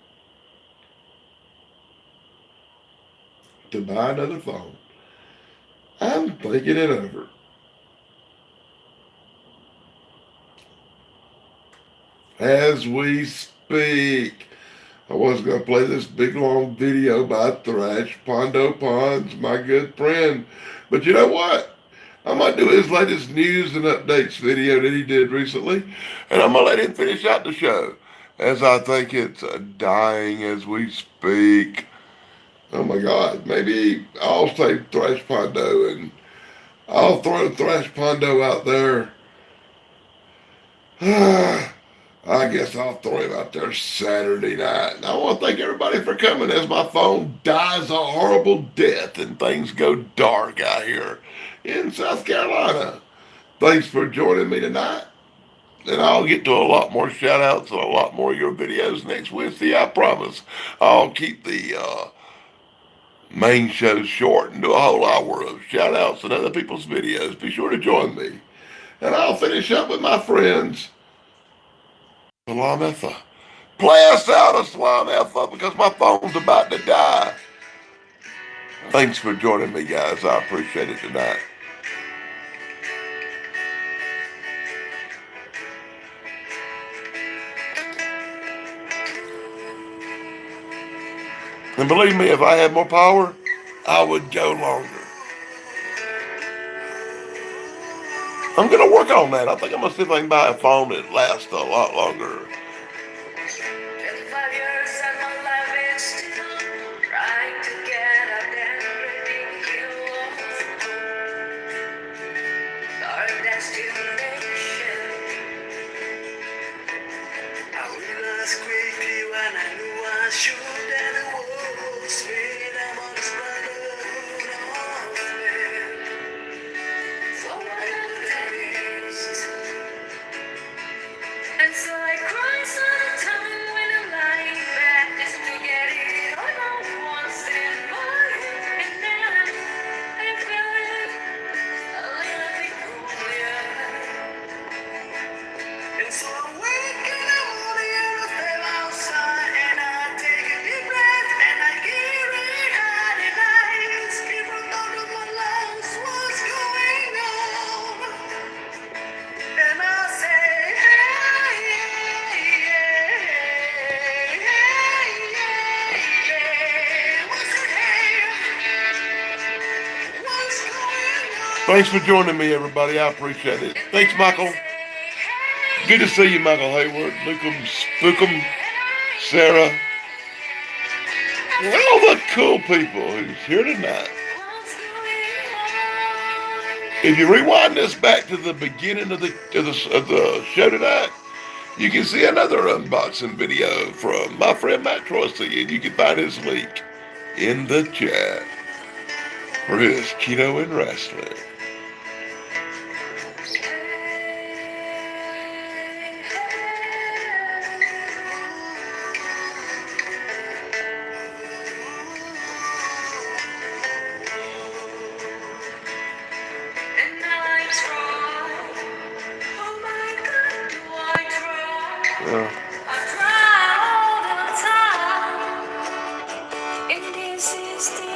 to buy another phone. I'm thinking it over. As we speak, I was going to play this big long video by Thrash Pondo Ponds, my good friend. But you know what? I'm going to do his latest news and updates video that he did recently, and I'm going to let him finish out the show, as I think it's dying as we speak. Oh my God, maybe I'll save Thrash Pondo, and I'll throw Thrash Pondo out there. I guess I'll throw him out there Saturday night. And I want to thank everybody for coming as my phone dies a horrible death and things go dark out here in South Carolina. Thanks for joining me tonight. And I'll get to a lot more shout outs and a lot more of your videos next Wednesday. I promise. I'll keep the main show short and do a whole hour of shout outs and other people's videos. Be sure to join me. And I'll finish up with my friends. Salam Effa. Play us out of Salam Effa because my phone's about to die. Thanks for joining me, guys. I appreciate it tonight. And believe me, if I had more power, I would go longer. I'm going to work on that. I think I'm going to see if I can buy a phone that lasts a lot longer.
25 years and my life is still trying to get up and ridiculous. Our destination. I realized quickly when I knew I should that it was me that was brotherhood of man. So I taste. And so I cry sometimes when I'm lying back just to get it all out once in my head. And then I feel it a little bit cooler. And so I wake in the morning and I feel outside and I take a deep breath and I get it hard and I scream from out of my lungs what's going on. And I say, hey, what's going on?
Thanks for joining me, everybody. I appreciate it. Thanks, Michael. Good to see you, Michael Hayward, Lukem, Spookum, Sarah, and all the cool people who's here tonight. If you rewind this back to the beginning of the show tonight, you can see another unboxing video from my friend Matt Troy, and you can find his link in the chat for his keto and wrestling.
And I'm strong. Oh my God, do I try? I try all the time. And this is the